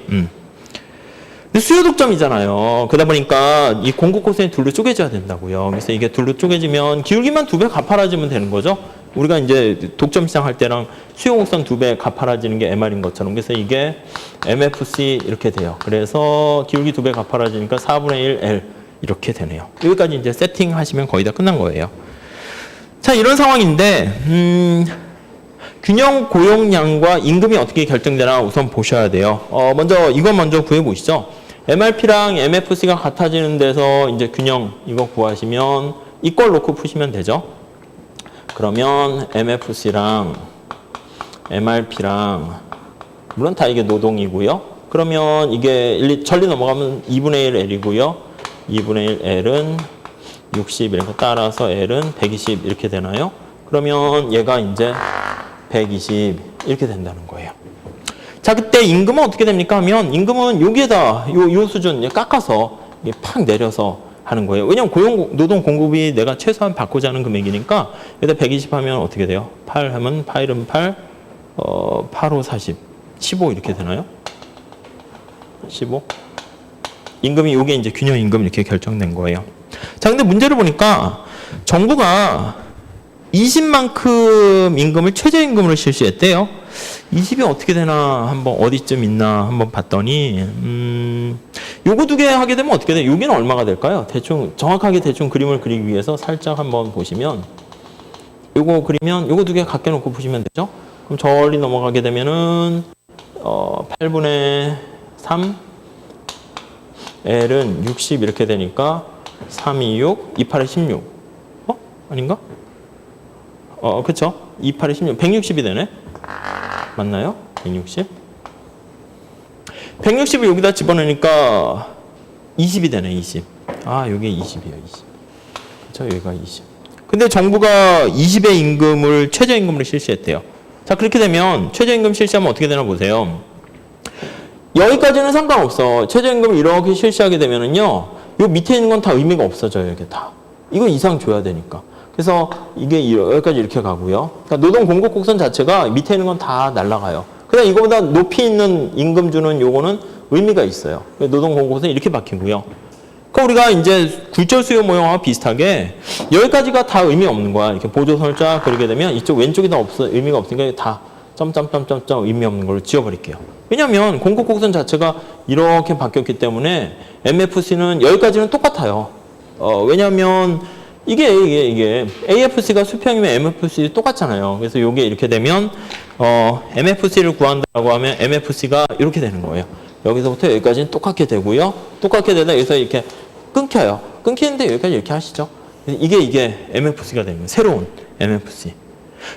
수요 독점이잖아요. 그러다 보니까 이 공급 곡선이 둘로 쪼개져야 된다고요. 그래서 이게 둘로 쪼개지면 기울기만 2배 가파라지면 되는 거죠. 우리가 이제 독점 시장 할 때랑 수요 곡선 2배 가파라지는 게 MR인 것처럼. 그래서 이게 MFC 이렇게 돼요. 그래서 기울기 2배 가파라지니까 4분의 1 L 이렇게 되네요. 여기까지 이제 세팅하시면 거의 다 끝난 거예요. 자, 이런 상황인데 균형 고용량과 임금이 어떻게 결정되나 우선 보셔야 돼요. 이건 먼저 구해보시죠. MRP랑 MFC가 같아지는 데서 이제 균형 이거 구하시면 이걸 놓고 푸시면 되죠. 그러면 MFC랑 MRP랑 물론 다 이게 노동이고요. 그러면 이게 전리 넘어가면 2분의 1 L이고요. 2분의 1 L은 60 이렇게 따라서 L은 120 이렇게 되나요? 그러면 얘가 이제 120 이렇게 된다는 거예요. 자, 그때 임금은 어떻게 됩니까 하면 임금은 여기에다 요 수준 깎아서 팍 내려서 하는 거예요. 왜냐면 노동 공급이 내가 최소한 받고자 하는 금액이니까 여기다 120 하면 어떻게 돼요? 8 하면 8은 8, 8, 5, 40, 15 이렇게 되나요? 15? 임금이 요게 이제 균형 임금 이렇게 결정된 거예요. 자, 근데 문제를 보니까 정부가 20만큼 임금을 최저임금으로 실시했대요. 20이 어떻게 되나 한번 어디쯤 있나 한번 봤더니 요거 두 개 하게 되면 어떻게 돼요? 여기는 얼마가 될까요? 정확하게 대충 그림을 그리기 위해서 살짝 한번 보시면 요거 그리면 요거 두 개 갖게 놓고 보시면 되죠? 그럼 저리 넘어가게 되면은 8분의 3 L은 60 이렇게 되니까 3, 2, 6, 2, 8에 16. 아닌가? 그쵸? 2, 8에 16. 160이 되네? 맞나요? 160? 160을 여기다 집어넣으니까 20이 되네, 20. 여기 20이에요, 20. 그쵸? 여기가 20. 근데 정부가 20의 임금을 최저임금으로 실시했대요. 자, 그렇게 되면 최저임금 실시하면 어떻게 되나 보세요. 여기까지는 상관없어. 최저임금을 이렇게 실시하게 되면은요, 요 밑에 있는 건 다 의미가 없어져요, 이게 다. 이거 이상 줘야 되니까. 그래서 이게 여기까지 이렇게 가고요. 그러니까 노동 공급 곡선 자체가 밑에 있는 건 다 날아가요. 그냥 이거보다 높이 있는 임금 주는 요거는 의미가 있어요. 노동 공급 곡선이 이렇게 바뀌고요. 그러니까 우리가 이제 굴절 수요 모형과 비슷하게 여기까지가 다 의미 없는 거야. 이렇게 보조선을 쫙 그리게 되면 이쪽 왼쪽이 다 의미가 없으니까 다 점점점점점 의미 없는 걸로 지워버릴게요. 왜냐하면 공급 곡선 자체가 이렇게 바뀌었기 때문에 MFC는 여기까지는 똑같아요. 왜냐하면 이게 AFC가 수평이면 MFC 똑같잖아요. 그래서 이게 이렇게 되면 MFC를 구한다고 하면 MFC가 이렇게 되는 거예요. 여기서부터 여기까지는 똑같게 되고요. 똑같게 되다 여기서 이렇게 끊겨요. 끊기는데 여기까지 이렇게 하시죠. 이게 MFC가 되는 거예요. 새로운 MFC.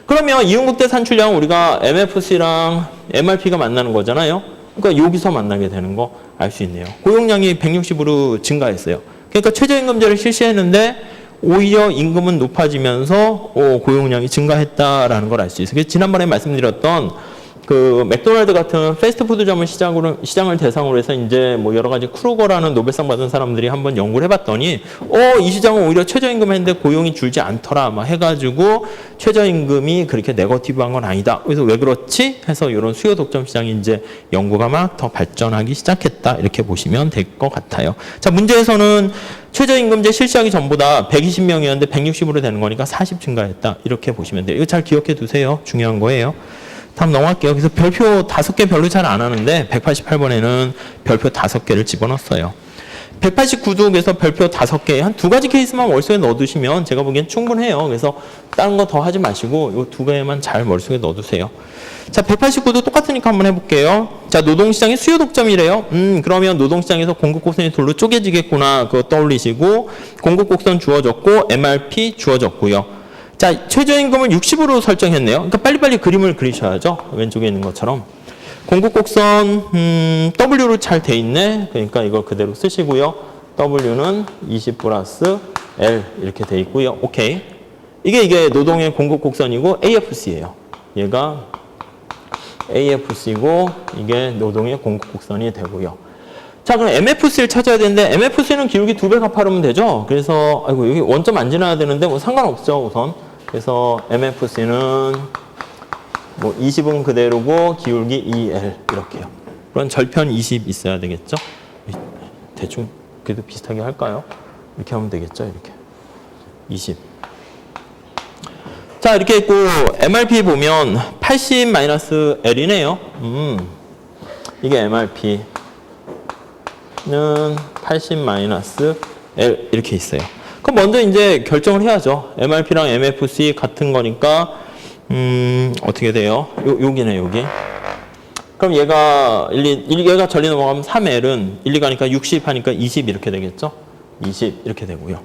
그러면 이윤국대 산출량은 우리가 MFC랑 MRP가 만나는 거잖아요. 그러니까 여기서 만나게 되는 거 알 수 있네요. 고용량이 160으로 증가했어요. 그러니까 최저임금제를 실시했는데 오히려 임금은 높아지면서 고용량이 증가했다라는 걸 알 수 있어요. 그래서 지난번에 말씀드렸던 그 맥도날드 같은 패스트푸드점을 시장을 대상으로 해서 이제 뭐 여러 가지 크루거라는 노벨상 받은 사람들이 한번 연구를 해봤더니 이 시장은 오히려 최저임금 했는데 고용이 줄지 않더라 막 해가지고 최저임금이 그렇게 네거티브한 건 아니다. 그래서 왜 그렇지? 해서 이런 수요 독점 시장이 이제 연구가 막 더 발전하기 시작했다 이렇게 보시면 될 것 같아요. 자, 문제에서는 최저임금제 실시하기 전보다 120명이었는데 160으로 되는 거니까 40 증가했다 이렇게 보시면 돼요. 이거 잘 기억해 두세요. 중요한 거예요. 다음 넘어갈게요. 그래서 별표 5개 별로 잘 안 하는데 188번에는 별표 5개를 집어넣었어요. 189도에서 별표 5개, 한 2가지 케이스만 머릿속에 넣어두시면 제가 보기엔 충분해요. 그래서 다른 거 더 하지 마시고 이 2개만 잘 머릿속에 넣어두세요. 자, 189도 똑같으니까 한번 해볼게요. 자, 노동시장이 수요 독점이래요. 그러면 노동시장에서 공급곡선이 둘로 쪼개지겠구나. 그거 떠올리시고 공급곡선 주어졌고 MRP 주어졌고요. 자, 최저임금을 60으로 설정했네요. 그러니까 빨리빨리 그림을 그리셔야죠. 왼쪽에 있는 것처럼. 공급곡선 W로 잘 돼 있네. 그러니까 이걸 그대로 쓰시고요. W는 20 플러스 L 이렇게 돼 있고요. 오케이. 이게 노동의 공급곡선이고 AFC예요. 얘가 AFC고 이게 노동의 공급곡선이 되고요. 자, 그럼 MFC를 찾아야 되는데 MFC는 기울기 2배 갚아르면 되죠. 그래서 여기 원점 안 지나야 되는데 뭐 상관없죠, 우선. 그래서 MFC는 뭐 20은 그대로고 기울기 2L 이렇게요. 그럼 절편 20 있어야 되겠죠? 대충 그래도 비슷하게 할까요? 이렇게 하면 되겠죠, 이렇게. 20. 자, 이렇게 있고 MRP 보면 80-L이네요. 이게 MRP. 는 80-L 이렇게 있어요. 그럼 먼저 이제 결정을 해야죠. MRP랑 MFC 같은 거니까 어떻게 돼요? 여기네 여기. 그럼 얘가 얘가 전리 넘어가면 3L은 1, 2 가니까 60 하니까 20 이렇게 되겠죠? 20 이렇게 되고요.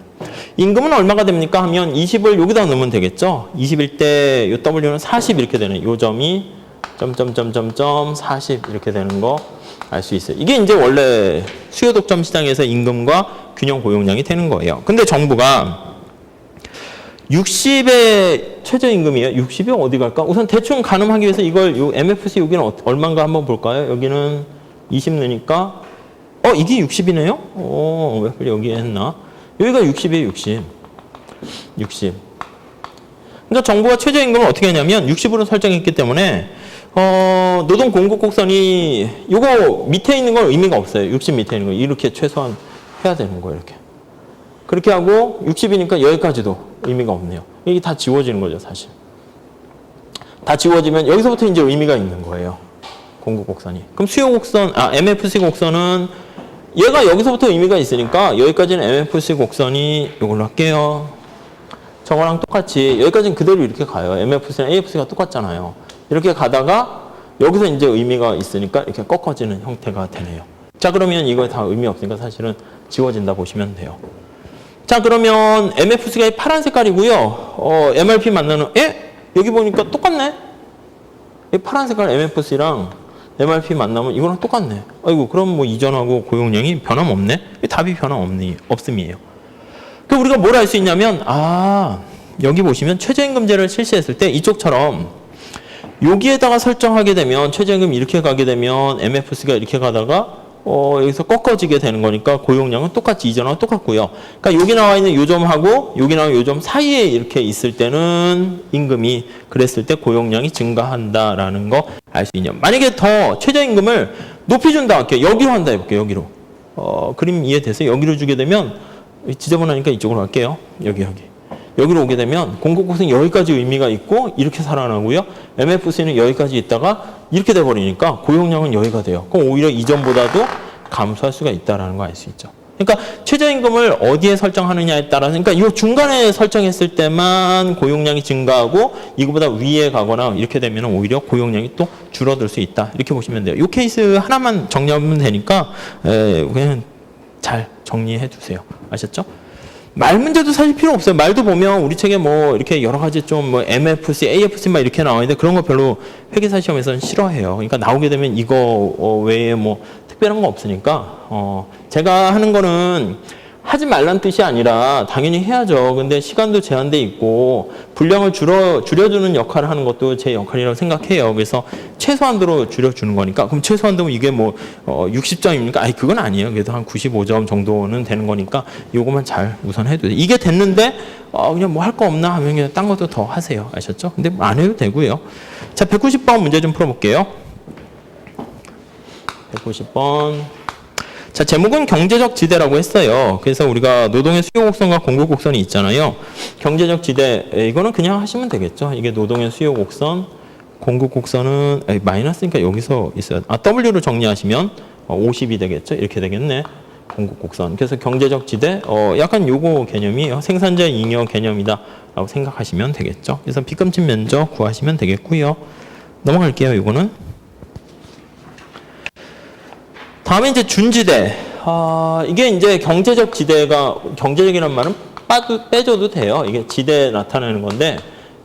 임금은 얼마가 됩니까? 하면 20을 여기다 넣으면 되겠죠? 20일 때 요 W는 40 이렇게 되는 요 점이 점점점점점 40 이렇게 되는 거 알 수 있어요. 이게 이제 원래 수요 독점 시장에서 임금과 균형 고용량이 되는 거예요. 근데 정부가 60의 최저임금이에요. 60이 어디 갈까? 우선 대충 가늠하기 위해서 이걸 요 MFC 여기는 얼마인가 한번 볼까요? 여기는 20 넣으니까 이게 60이네요? 왜 빨리 여기에 했나? 여기가 60이에요, 60. 그러니까 정부가 최저임금을 어떻게 하냐면 60으로 설정했기 때문에 노동 공급 곡선이 요거 밑에 있는 건 의미가 없어요. 60 밑에 있는 거 이렇게 최소한 해야 되는 거예요. 이렇게. 그렇게 하고 60이니까 여기까지도 의미가 없네요. 이게 다 지워지는 거죠, 사실. 다 지워지면 여기서부터 이제 의미가 있는 거예요. 공급 곡선이. 그럼 수요 곡선, MFC 곡선은 얘가 여기서부터 의미가 있으니까 여기까지는 MFC 곡선이 이걸로 할게요. 저거랑 똑같이 여기까지는 그대로 이렇게 가요. MFC랑 AFC가 똑같잖아요. 이렇게 가다가 여기서 이제 의미가 있으니까 이렇게 꺾어지는 형태가 되네요. 자, 그러면 이거 다 의미 없으니까 사실은 지워진다 보시면 돼요. 자, 그러면 MFC가 파란 색깔이고요. MRP 만나는, 여기 보니까 똑같네? 이 파란 색깔 MFC랑 MRP 만나면 이거랑 똑같네. 아이고, 그럼 뭐 이전하고 고용량이 변함없네? 답이 없음이에요. 그럼 우리가 뭘 알 수 있냐면, 여기 보시면 최저임금제를 실시했을 때 이쪽처럼 여기에다가 설정하게 되면 최저임금 이렇게 가게 되면 MFC가 이렇게 가다가 여기서 꺾어지게 되는 거니까 고용량은 똑같이 이전하고 똑같고요. 그러니까 여기 나와 있는 요 점하고 여기 나와 있는 요 점 사이에 이렇게 있을 때는 임금이 그랬을 때 고용량이 증가한다라는 거 알 수 있냐. 만약에 더 최저임금을 높여준다 할게요. 여기로 한다 해볼게요. 여기로. 그림 이해돼서 여기로 주게 되면 지저분하니까 이쪽으로 갈게요. 여기로 오게 되면 공급곡선이 여기까지 의미가 있고 이렇게 살아나고요. MFC는 여기까지 있다가 이렇게 돼버리니까 고용량은 여기가 돼요. 그럼 오히려 이전보다도 감소할 수가 있다는 거 알 수 있죠. 그러니까 최저임금을 어디에 설정하느냐에 따라서 그러니까 이 중간에 설정했을 때만 고용량이 증가하고 이거보다 위에 가거나 이렇게 되면 오히려 고용량이 또 줄어들 수 있다. 이렇게 보시면 돼요. 이 케이스 하나만 정리하면 되니까 그냥 잘 정리해 두세요. 아셨죠? 말 문제도 사실 필요 없어요. 말도 보면 우리 책에 뭐 이렇게 여러 가지 좀 뭐 MFC, AFC 막 이렇게 나와 있는데 그런 거 별로 회계사 시험에서는 싫어해요. 그러니까 나오게 되면 이거 외에 뭐 특별한 거 없으니까 제가 하는 거는 하지 말란 뜻이 아니라 당연히 해야죠. 근데 시간도 제한돼 있고 분량을 줄여주는 역할을 하는 것도 제 역할이라고 생각해요. 그래서 최소한도로 줄여주는 거니까 그럼 최소한도 이게 뭐 60점입니까? 아니 그건 아니에요. 그래도 한 95점 정도는 되는 거니까 요거만 잘 우선 해도 돼요. 이게 됐는데 그냥 뭐 할 거 없나 하면 그냥 딴 것도 더 하세요. 아셨죠? 근데 안 해도 되고요. 자, 190번 문제 좀 풀어볼게요. 190번. 자, 제목은 경제적 지대라고 했어요. 그래서 우리가 노동의 수요 곡선과 공급 곡선이 있잖아요. 경제적 지대, 이거는 그냥 하시면 되겠죠. 이게 노동의 수요 곡선, 공급 곡선은 마이너스니까 여기서 있어요. W로 정리하시면 50이 되겠죠. 이렇게 되겠네. 공급 곡선. 그래서 경제적 지대, 약간 요거 개념이에요. 생산자 잉여 개념이다 라고 생각하시면 되겠죠. 그래서 빗금친 면적 구하시면 되겠고요. 넘어갈게요. 요거는. 다음에 이제 준지대. 이게 이제 경제적 지대가, 경제적이란 말은 빼줘도 돼요. 이게 지대 나타내는 건데,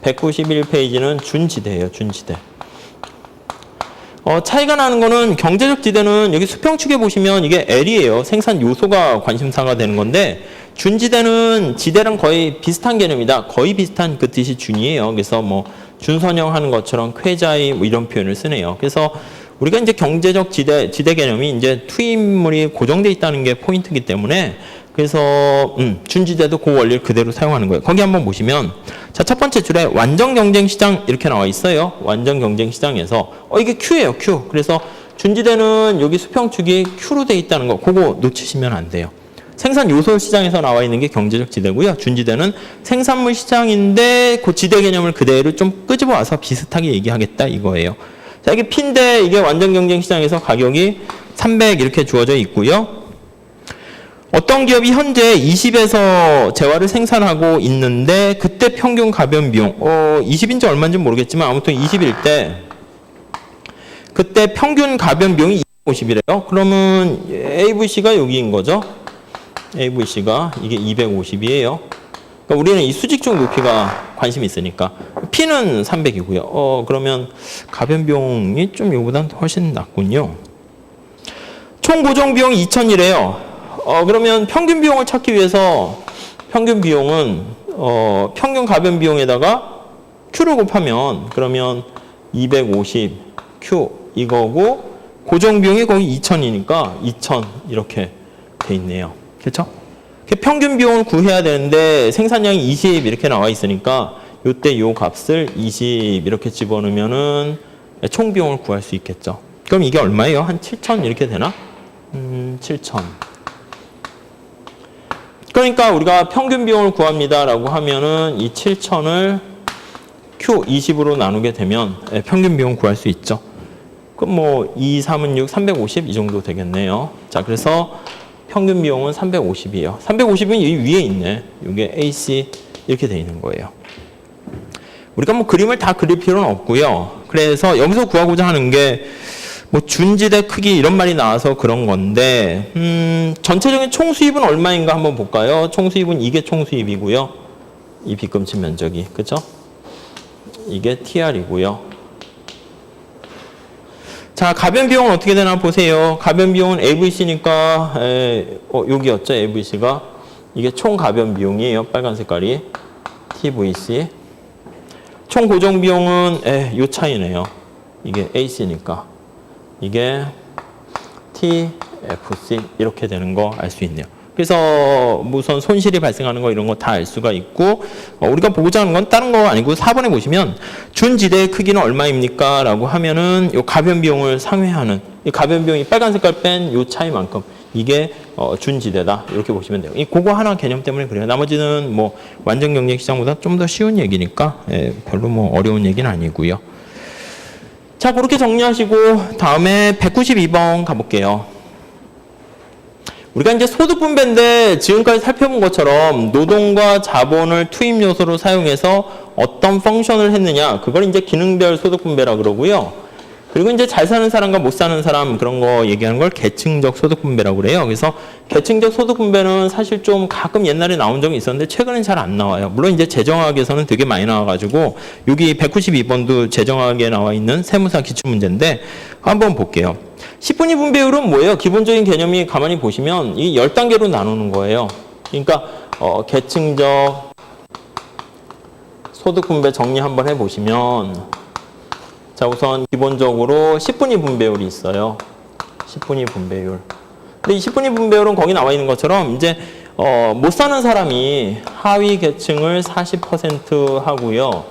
191페이지는 준지대예요, 준지대. 차이가 나는 거는 경제적 지대는 여기 수평축에 보시면 이게 L이에요. 생산 요소가 관심사가 되는 건데, 준지대는 지대랑 거의 비슷한 개념이다. 거의 비슷한 그 뜻이 준이에요. 그래서 뭐, 준선형 하는 것처럼 쾌자이 뭐 이런 표현을 쓰네요. 그래서 우리가 이제 경제적 지대 개념이 이제 투입물이 고정돼 있다는 게 포인트이기 때문에 그래서 준지대도 그 원리를 그대로 사용하는 거예요. 거기 한번 보시면 자, 첫 번째 줄에 완전 경쟁 시장 이렇게 나와 있어요. 완전 경쟁 시장에서 이게 Q예요, Q. 그래서 준지대는 여기 수평축이 Q로 돼 있다는 거 그거 놓치시면 안 돼요. 생산 요소 시장에서 나와 있는 게 경제적 지대고요. 준지대는 생산물 시장인데 그 지대 개념을 그대로 좀 끄집어 와서 비슷하게 얘기하겠다 이거예요. 자, 이게 P인데 이게 완전 경쟁 시장에서 가격이 300 이렇게 주어져 있고요. 어떤 기업이 현재 20에서 재화를 생산하고 있는데 그때 평균 가변 비용 20인지 얼마인지 모르겠지만 아무튼 20일 때 그때 평균 가변 비용이 250이래요. 그러면 AVC가 여기인 거죠. AVC가 이게 250이에요. 그러니까 우리는 이 수직적 높이가 관심이 있으니까 P는 300이고요. 그러면 가변 비용이 좀 이거보다는 훨씬 낮군요. 총 고정 비용이 2,000이래요. 그러면 평균 비용을 찾기 위해서 평균 비용은 평균 가변 비용에다가 Q를 곱하면 그러면 250 Q 이거고 고정 비용이 거의 2,000이니까 2,000 이렇게 돼 있네요. 그렇죠? 평균 비용을 구해야 되는데 생산량이 20 이렇게 나와 있으니까 요때 요 값을 20 이렇게 집어넣으면은 총 비용을 구할 수 있겠죠. 그럼 이게 얼마예요? 한 7,000 이렇게 되나? 7,000. 그러니까 우리가 평균 비용을 구합니다라고 하면은 이 7,000을 Q 20으로 나누게 되면 평균 비용 구할 수 있죠. 그럼 뭐 2, 3은 6, 350 이 정도 되겠네요. 자, 그래서 평균 비용은 350이에요. 350은 이 위에 있네. 이게 AC 이렇게 돼 있는 거예요. 우리가 뭐 그림을 다 그릴 필요는 없고요. 그래서 여기서 구하고자 하는 게 뭐 준지대 크기 이런 말이 나와서 그런 건데 전체적인 총수입은 얼마인가 한번 볼까요? 총수입은 이게 총수입이고요. 이 빗금치 면적이 그죠? 이게 TR이고요. 자, 가변 비용은 어떻게 되나 보세요. 가변 비용은 AVC니까 여기였죠. AVC가 이게 총 가변 비용이에요. 빨간 색깔이 TVC. 총 고정 비용은 요 차이네요. 이게 AC니까 이게 TFC 이렇게 되는 거 알 수 있네요. 그래서 우선 손실이 발생하는 거 이런 거 다 알 수가 있고 우리가 보고자 하는 건 다른 거 아니고 4번에 보시면 준지대의 크기는 얼마입니까? 라고 하면은 요 가변 비용을 상회하는 이 가변 비용이 빨간 색깔 뺀 요 차이만큼 이게 준지대다 이렇게 보시면 돼요. 이 그거 하나 개념 때문에 그래요. 나머지는 뭐 완전 경쟁 시장보다 좀 더 쉬운 얘기니까 별로 뭐 어려운 얘기는 아니고요. 자, 그렇게 정리하시고 다음에 192번 가볼게요. 우리가 이제 소득 분배인데 지금까지 살펴본 것처럼 노동과 자본을 투입 요소로 사용해서 어떤 펑션을 했느냐 그걸 이제 기능별 소득 분배라 그러고요. 그리고 이제 잘 사는 사람과 못 사는 사람 그런 거 얘기하는 걸 계층적 소득 분배라고 그래요. 그래서 계층적 소득 분배는 사실 좀 가끔 옛날에 나온 적이 있었는데 최근엔 잘 안 나와요. 물론 이제 재정학에서는 되게 많이 나와가지고 여기 192번도 재정학에 나와 있는 세무사 기출문제인데 한번 볼게요. 10분위 분배율은 뭐예요? 기본적인 개념이 가만히 보시면 이 10단계로 나누는 거예요. 그러니까 계층적 소득 분배 정리 한번 해보시면 자, 우선 기본적으로 10분위 분배율이 있어요. 10분위 분배율. 근데 이 10분위 분배율은 거기 나와 있는 것처럼 이제 못 사는 사람이 하위 계층을 40% 하고요.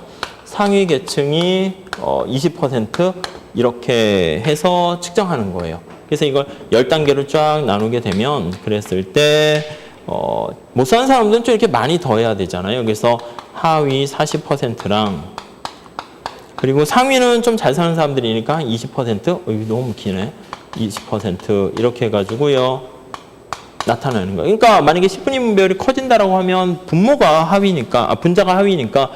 상위 계층이 20% 이렇게 해서 측정하는 거예요. 그래서 이걸 10단계로 쫙 나누게 되면 그랬을 때 못 사는 사람들은 좀 이렇게 많이 더해야 되잖아요. 그래서 하위 40%랑 그리고 상위는 좀 잘 사는 사람들이니까 20%? 이거 너무 기네. 20% 이렇게 해가지고요. 나타나는 거예요. 그러니까 만약에 10분위 분배율이 커진다라고 하면 분모가 하위니까, 분자가 하위니까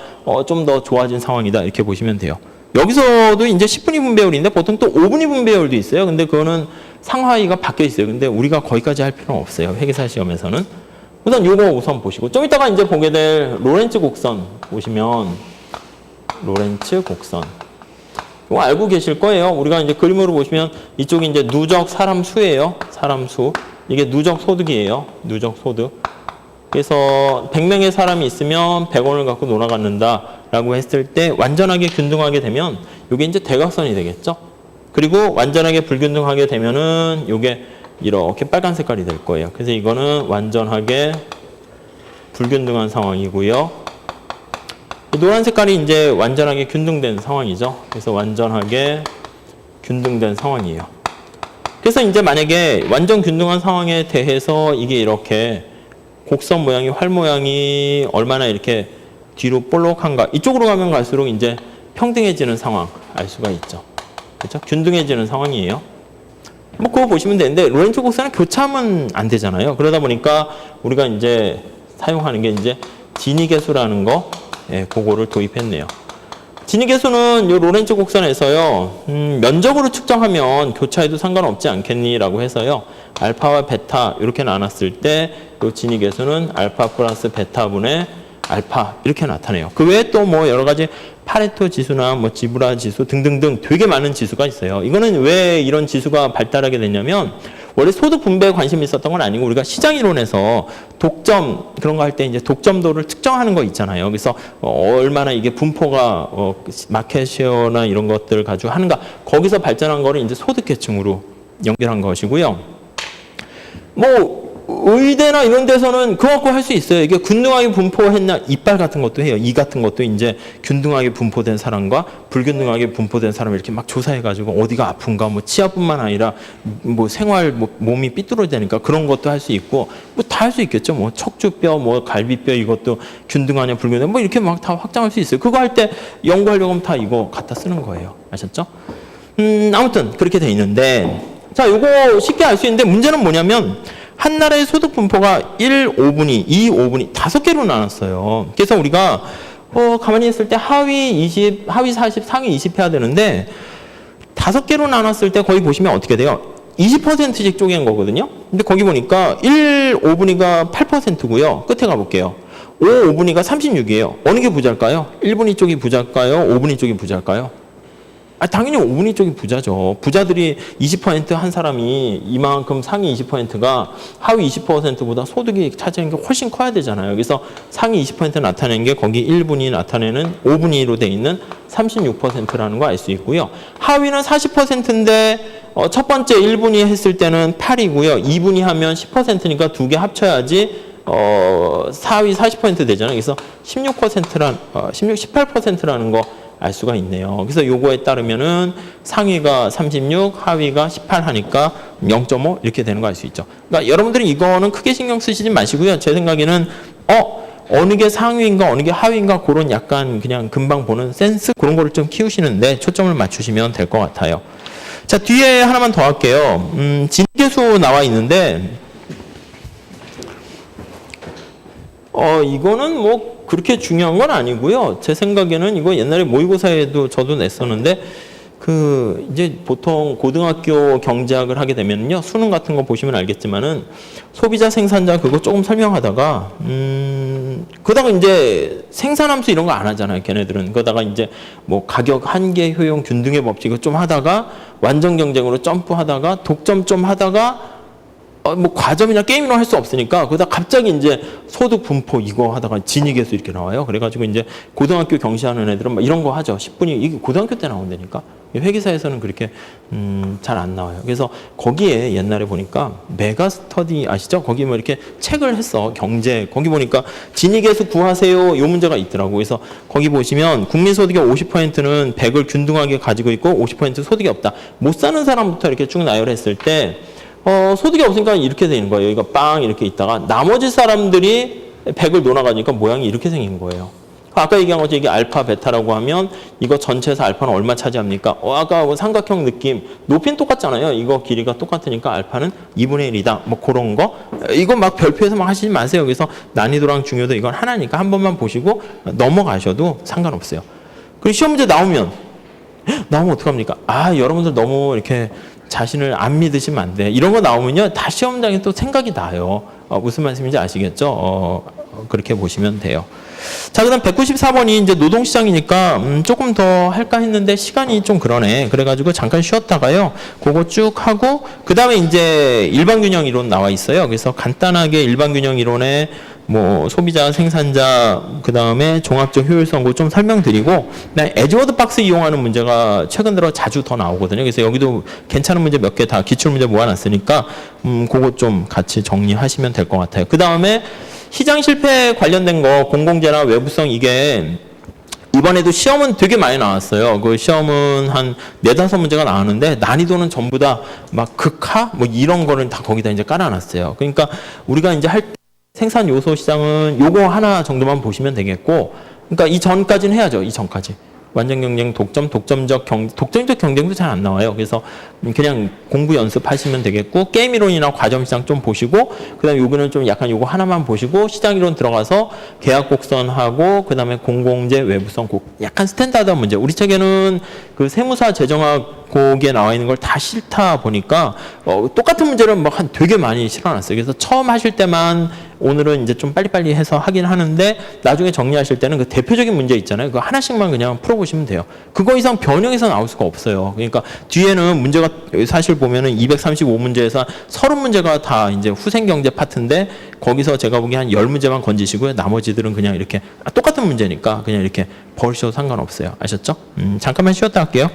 좀 더 좋아진 상황이다. 이렇게 보시면 돼요. 여기서도 이제 10분위 분배율인데 보통 또 5분위 분배율도 있어요. 근데 그거는 상하위가 바뀌어 있어요. 근데 우리가 거기까지 할 필요는 없어요. 회계사 시험에서는. 우선 요거 우선 보시고 좀 이따가 이제 보게 될 로렌츠 곡선 보시면 로렌츠 곡선. 이거 알고 계실 거예요. 우리가 이제 그림으로 보시면 이쪽이 이제 누적 사람 수예요. 사람 수. 이게 누적 소득이에요. 누적 소득. 그래서 100명의 사람이 있으면 100원을 갖고 놀아갖는다라고 했을 때 완전하게 균등하게 되면 이게 이제 대각선이 되겠죠. 그리고 완전하게 불균등하게 되면은 이게 이렇게 빨간 색깔이 될 거예요. 그래서 이거는 완전하게 불균등한 상황이고요. 노란 색깔이 이제 완전하게 균등된 상황이죠. 그래서 완전하게 균등된 상황이에요. 그래서 이제 만약에 완전 균등한 상황에 대해서 이게 이렇게 곡선 모양이 활 모양이 얼마나 이렇게 뒤로 볼록한가 이쪽으로 가면 갈수록 이제 평등해지는 상황 알 수가 있죠. 그렇죠? 균등해지는 상황이에요. 뭐 그거 보시면 되는데 로렌츠 곡선은 교차하면 안 되잖아요. 그러다 보니까 우리가 이제 사용하는 게 이제 지니 계수라는 거 그거를 도입했네요. 지니 계수는 이 로렌츠 곡선에서요. 면적으로 측정하면 교차해도 상관없지 않겠니라고 해서요. 알파와 베타 이렇게 나눴을 때 이 지니 계수는 알파 플러스 베타분의 알파 이렇게 나타내요. 그 외에 또 뭐 여러 가지 파레토 지수나 뭐 지브라 지수 등등등 되게 많은 지수가 있어요. 이거는 왜 이런 지수가 발달하게 됐냐면 원래 소득 분배에 관심이 있었던 건 아니고 우리가 시장 이론에서 독점 그런 거 할 때 이제 독점도를 측정하는 거 있잖아요. 그래서 얼마나 이게 분포가 마켓시어나 이런 것들을 가지고 하는가 거기서 발전한 거를 이제 소득 계층으로 연결한 것이고요. 뭐 의대나 이런 데서는 그거 갖고 할 수 있어요. 이게 균등하게 분포했나 이빨 같은 것도 해요. 이 같은 것도 이제 균등하게 분포된 사람과 불균등하게 분포된 사람 이렇게 막 조사해가지고 어디가 아픈가 뭐 치아뿐만 아니라 뭐 생활 뭐 몸이 삐뚤어지니까 그런 것도 할 수 있고 뭐 다 할 수 있겠죠. 뭐 척추뼈 뭐 갈비뼈 이것도 균등하냐 불균등 뭐 이렇게 막 다 확장할 수 있어요. 그거 할 때 연구하려고 하면 다 이거 갖다 쓰는 거예요. 아셨죠? 아무튼 그렇게 돼 있는데 자 요거 쉽게 알 수 있는데 문제는 뭐냐면 한 나라의 소득 분포가 1, 5분위, 2, 5분위 5개로 나눴어요. 그래서 우리가 가만히 있을 때 하위 20, 하위 40, 상위 20 해야 되는데 5개로 나눴을 때 거기 보시면 어떻게 돼요? 20%씩 쪼갠 거거든요. 근데 거기 보니까 1, 5분위가 8%고요. 끝에 가볼게요. 5, 5분위가 36이에요. 어느 게 부자일까요? 1분위 쪽이 부자일까요? 5분위 쪽이 부자일까요? 당연히 5분위 쪽이 부자죠. 부자들이 20%한 사람이 이만큼 상위 20%가 하위 20%보다 소득이 차지하는 게 훨씬 커야 되잖아요. 그래서 상위 20% 나타내는 게 거기 1분위 나타내는 5분위로 돼 있는 36%라는 거 알 수 있고요. 하위는 40%인데 첫 번째 1분위 했을 때는 8이고요. 2분위 하면 10%니까 두 개 합쳐야지 하위 40% 되잖아요. 그래서 18%라는 거 알 수가 있네요. 그래서 요거에 따르면은 상위가 36, 하위가 18 하니까 0.5 이렇게 되는 거 알 수 있죠. 그러니까 여러분들이 이거는 크게 신경 쓰시지 마시고요. 제 생각에는 어느 게 상위인가 어느 게 하위인가 그런 약간 그냥 금방 보는 센스 그런 거를 좀 키우시는데 초점을 맞추시면 될 것 같아요. 자, 뒤에 하나만 더 할게요. 진계수 나와 있는데 이거는 뭐 그렇게 중요한 건 아니고요. 제 생각에는 이거 옛날에 모의고사에도 저도 냈었는데 이제 보통 고등학교 경제학을 하게 되면요. 수능 같은 거 보시면 알겠지만은 소비자 생산자 그거 조금 설명하다가 그러다가 이제 생산함수 이런 거 안 하잖아요. 걔네들은. 그러다가 이제 뭐 가격 한계 효용 균등의 법칙을 좀 하다가 완전 경쟁으로 점프하다가 독점 좀 하다가 뭐 과점이나 게임이나 할 수 없으니까 그러다 갑자기 이제 소득 분포 이거 하다가 진익에서 이렇게 나와요. 그래가지고 이제 고등학교 경시하는 애들은 막 이런 거 하죠. 10분이 이게 고등학교 때 나온다니까. 회계사에서는 그렇게 잘 안 나와요. 그래서 거기에 옛날에 보니까 메가스터디 아시죠? 거기 뭐 이렇게 책을 했어. 경제 거기 보니까 진익에서 구하세요. 요 문제가 있더라고. 그래서 거기 보시면 국민소득의 50%는 100을 균등하게 가지고 있고 50% 소득이 없다. 못 사는 사람부터 이렇게 쭉 나열했을 때 소득이 없으니까 이렇게 되는 거예요. 여기가 빵 이렇게 있다가 나머지 사람들이 100을 논아가니까 모양이 이렇게 생긴 거예요. 아까 얘기한 것처럼 이게 알파, 베타라고 하면 이거 전체에서 알파는 얼마 차지합니까? 아까 뭐 삼각형 느낌. 높이는 똑같잖아요. 이거 길이가 똑같으니까 알파는 2분의 1이다. 뭐 그런 거. 이거 막 별표에서 막 하시지 마세요. 그래서 난이도랑 중요도 이건 하나니까 한 번만 보시고 넘어가셔도 상관없어요. 그리고 시험 문제 나오면 어떡합니까? 여러분들 너무 이렇게 자신을 안 믿으시면 안 돼. 이런 거 나오면요. 다 시험장에 또 생각이 나요. 무슨 말씀인지 아시겠죠? 그렇게 보시면 돼요. 자, 그 다음 194번이 이제 노동시장이니까 조금 더 할까 했는데 시간이 좀 그러네. 그래가지고 잠깐 쉬었다가요. 그거 쭉 하고 그 다음에 이제 일반균형 이론 나와 있어요. 그래서 간단하게 일반균형 이론에 뭐 소비자, 생산자, 그 다음에 종합적 효율성 좀 설명드리고 에즈워드 박스 이용하는 문제가 최근 들어 자주 더 나오거든요. 그래서 여기도 괜찮은 문제 몇 개 다 기출문제 모아놨으니까 그거 좀 같이 정리하시면 될 것 같아요. 그 다음에 시장 실패 관련된 거 공공재나 외부성 이게 이번에도 시험은 되게 많이 나왔어요. 그 시험은 한 4-5문제가 나왔는데 난이도는 전부 다 막 극하 뭐 이런 거는 다 거기다 이제 깔아놨어요. 그러니까 우리가 이제 할 생산 요소 시장은 요거 하나 정도만 보시면 되겠고, 그러니까 이 전까지는 해야죠. 이 전까지. 완전 경쟁, 독점적 경쟁도 잘 안 나와요. 그래서 그냥 공부 연습하시면 되겠고, 게임 이론이나 과점 시장 좀 보시고, 그 다음에 요거는 좀 약간 요거 하나만 보시고, 시장 이론 들어가서 계약 곡선하고, 그 다음에 공공재, 외부성 약간 스탠다드한 문제. 우리 책에는 그 세무사 재정학 거기에 나와 있는 걸 다 싫다 보니까 똑같은 문제를 막 한 되게 많이 실어놨어요. 그래서 처음 하실 때만 오늘은 이제 좀 빨리빨리 해서 하긴 하는데 나중에 정리하실 때는 그 대표적인 문제 있잖아요. 그거 하나씩만 그냥 풀어보시면 돼요. 그거 이상 변형해서 나올 수가 없어요. 그러니까 뒤에는 문제가 사실 보면은 235문제에서 30문제가 다 이제 후생경제 파트인데 거기서 제가 보기에 한 10문제만 건지시고요. 나머지들은 그냥 이렇게 똑같은 문제니까 그냥 이렇게 버리셔도 상관없어요. 아셨죠? 잠깐만 쉬었다 할게요.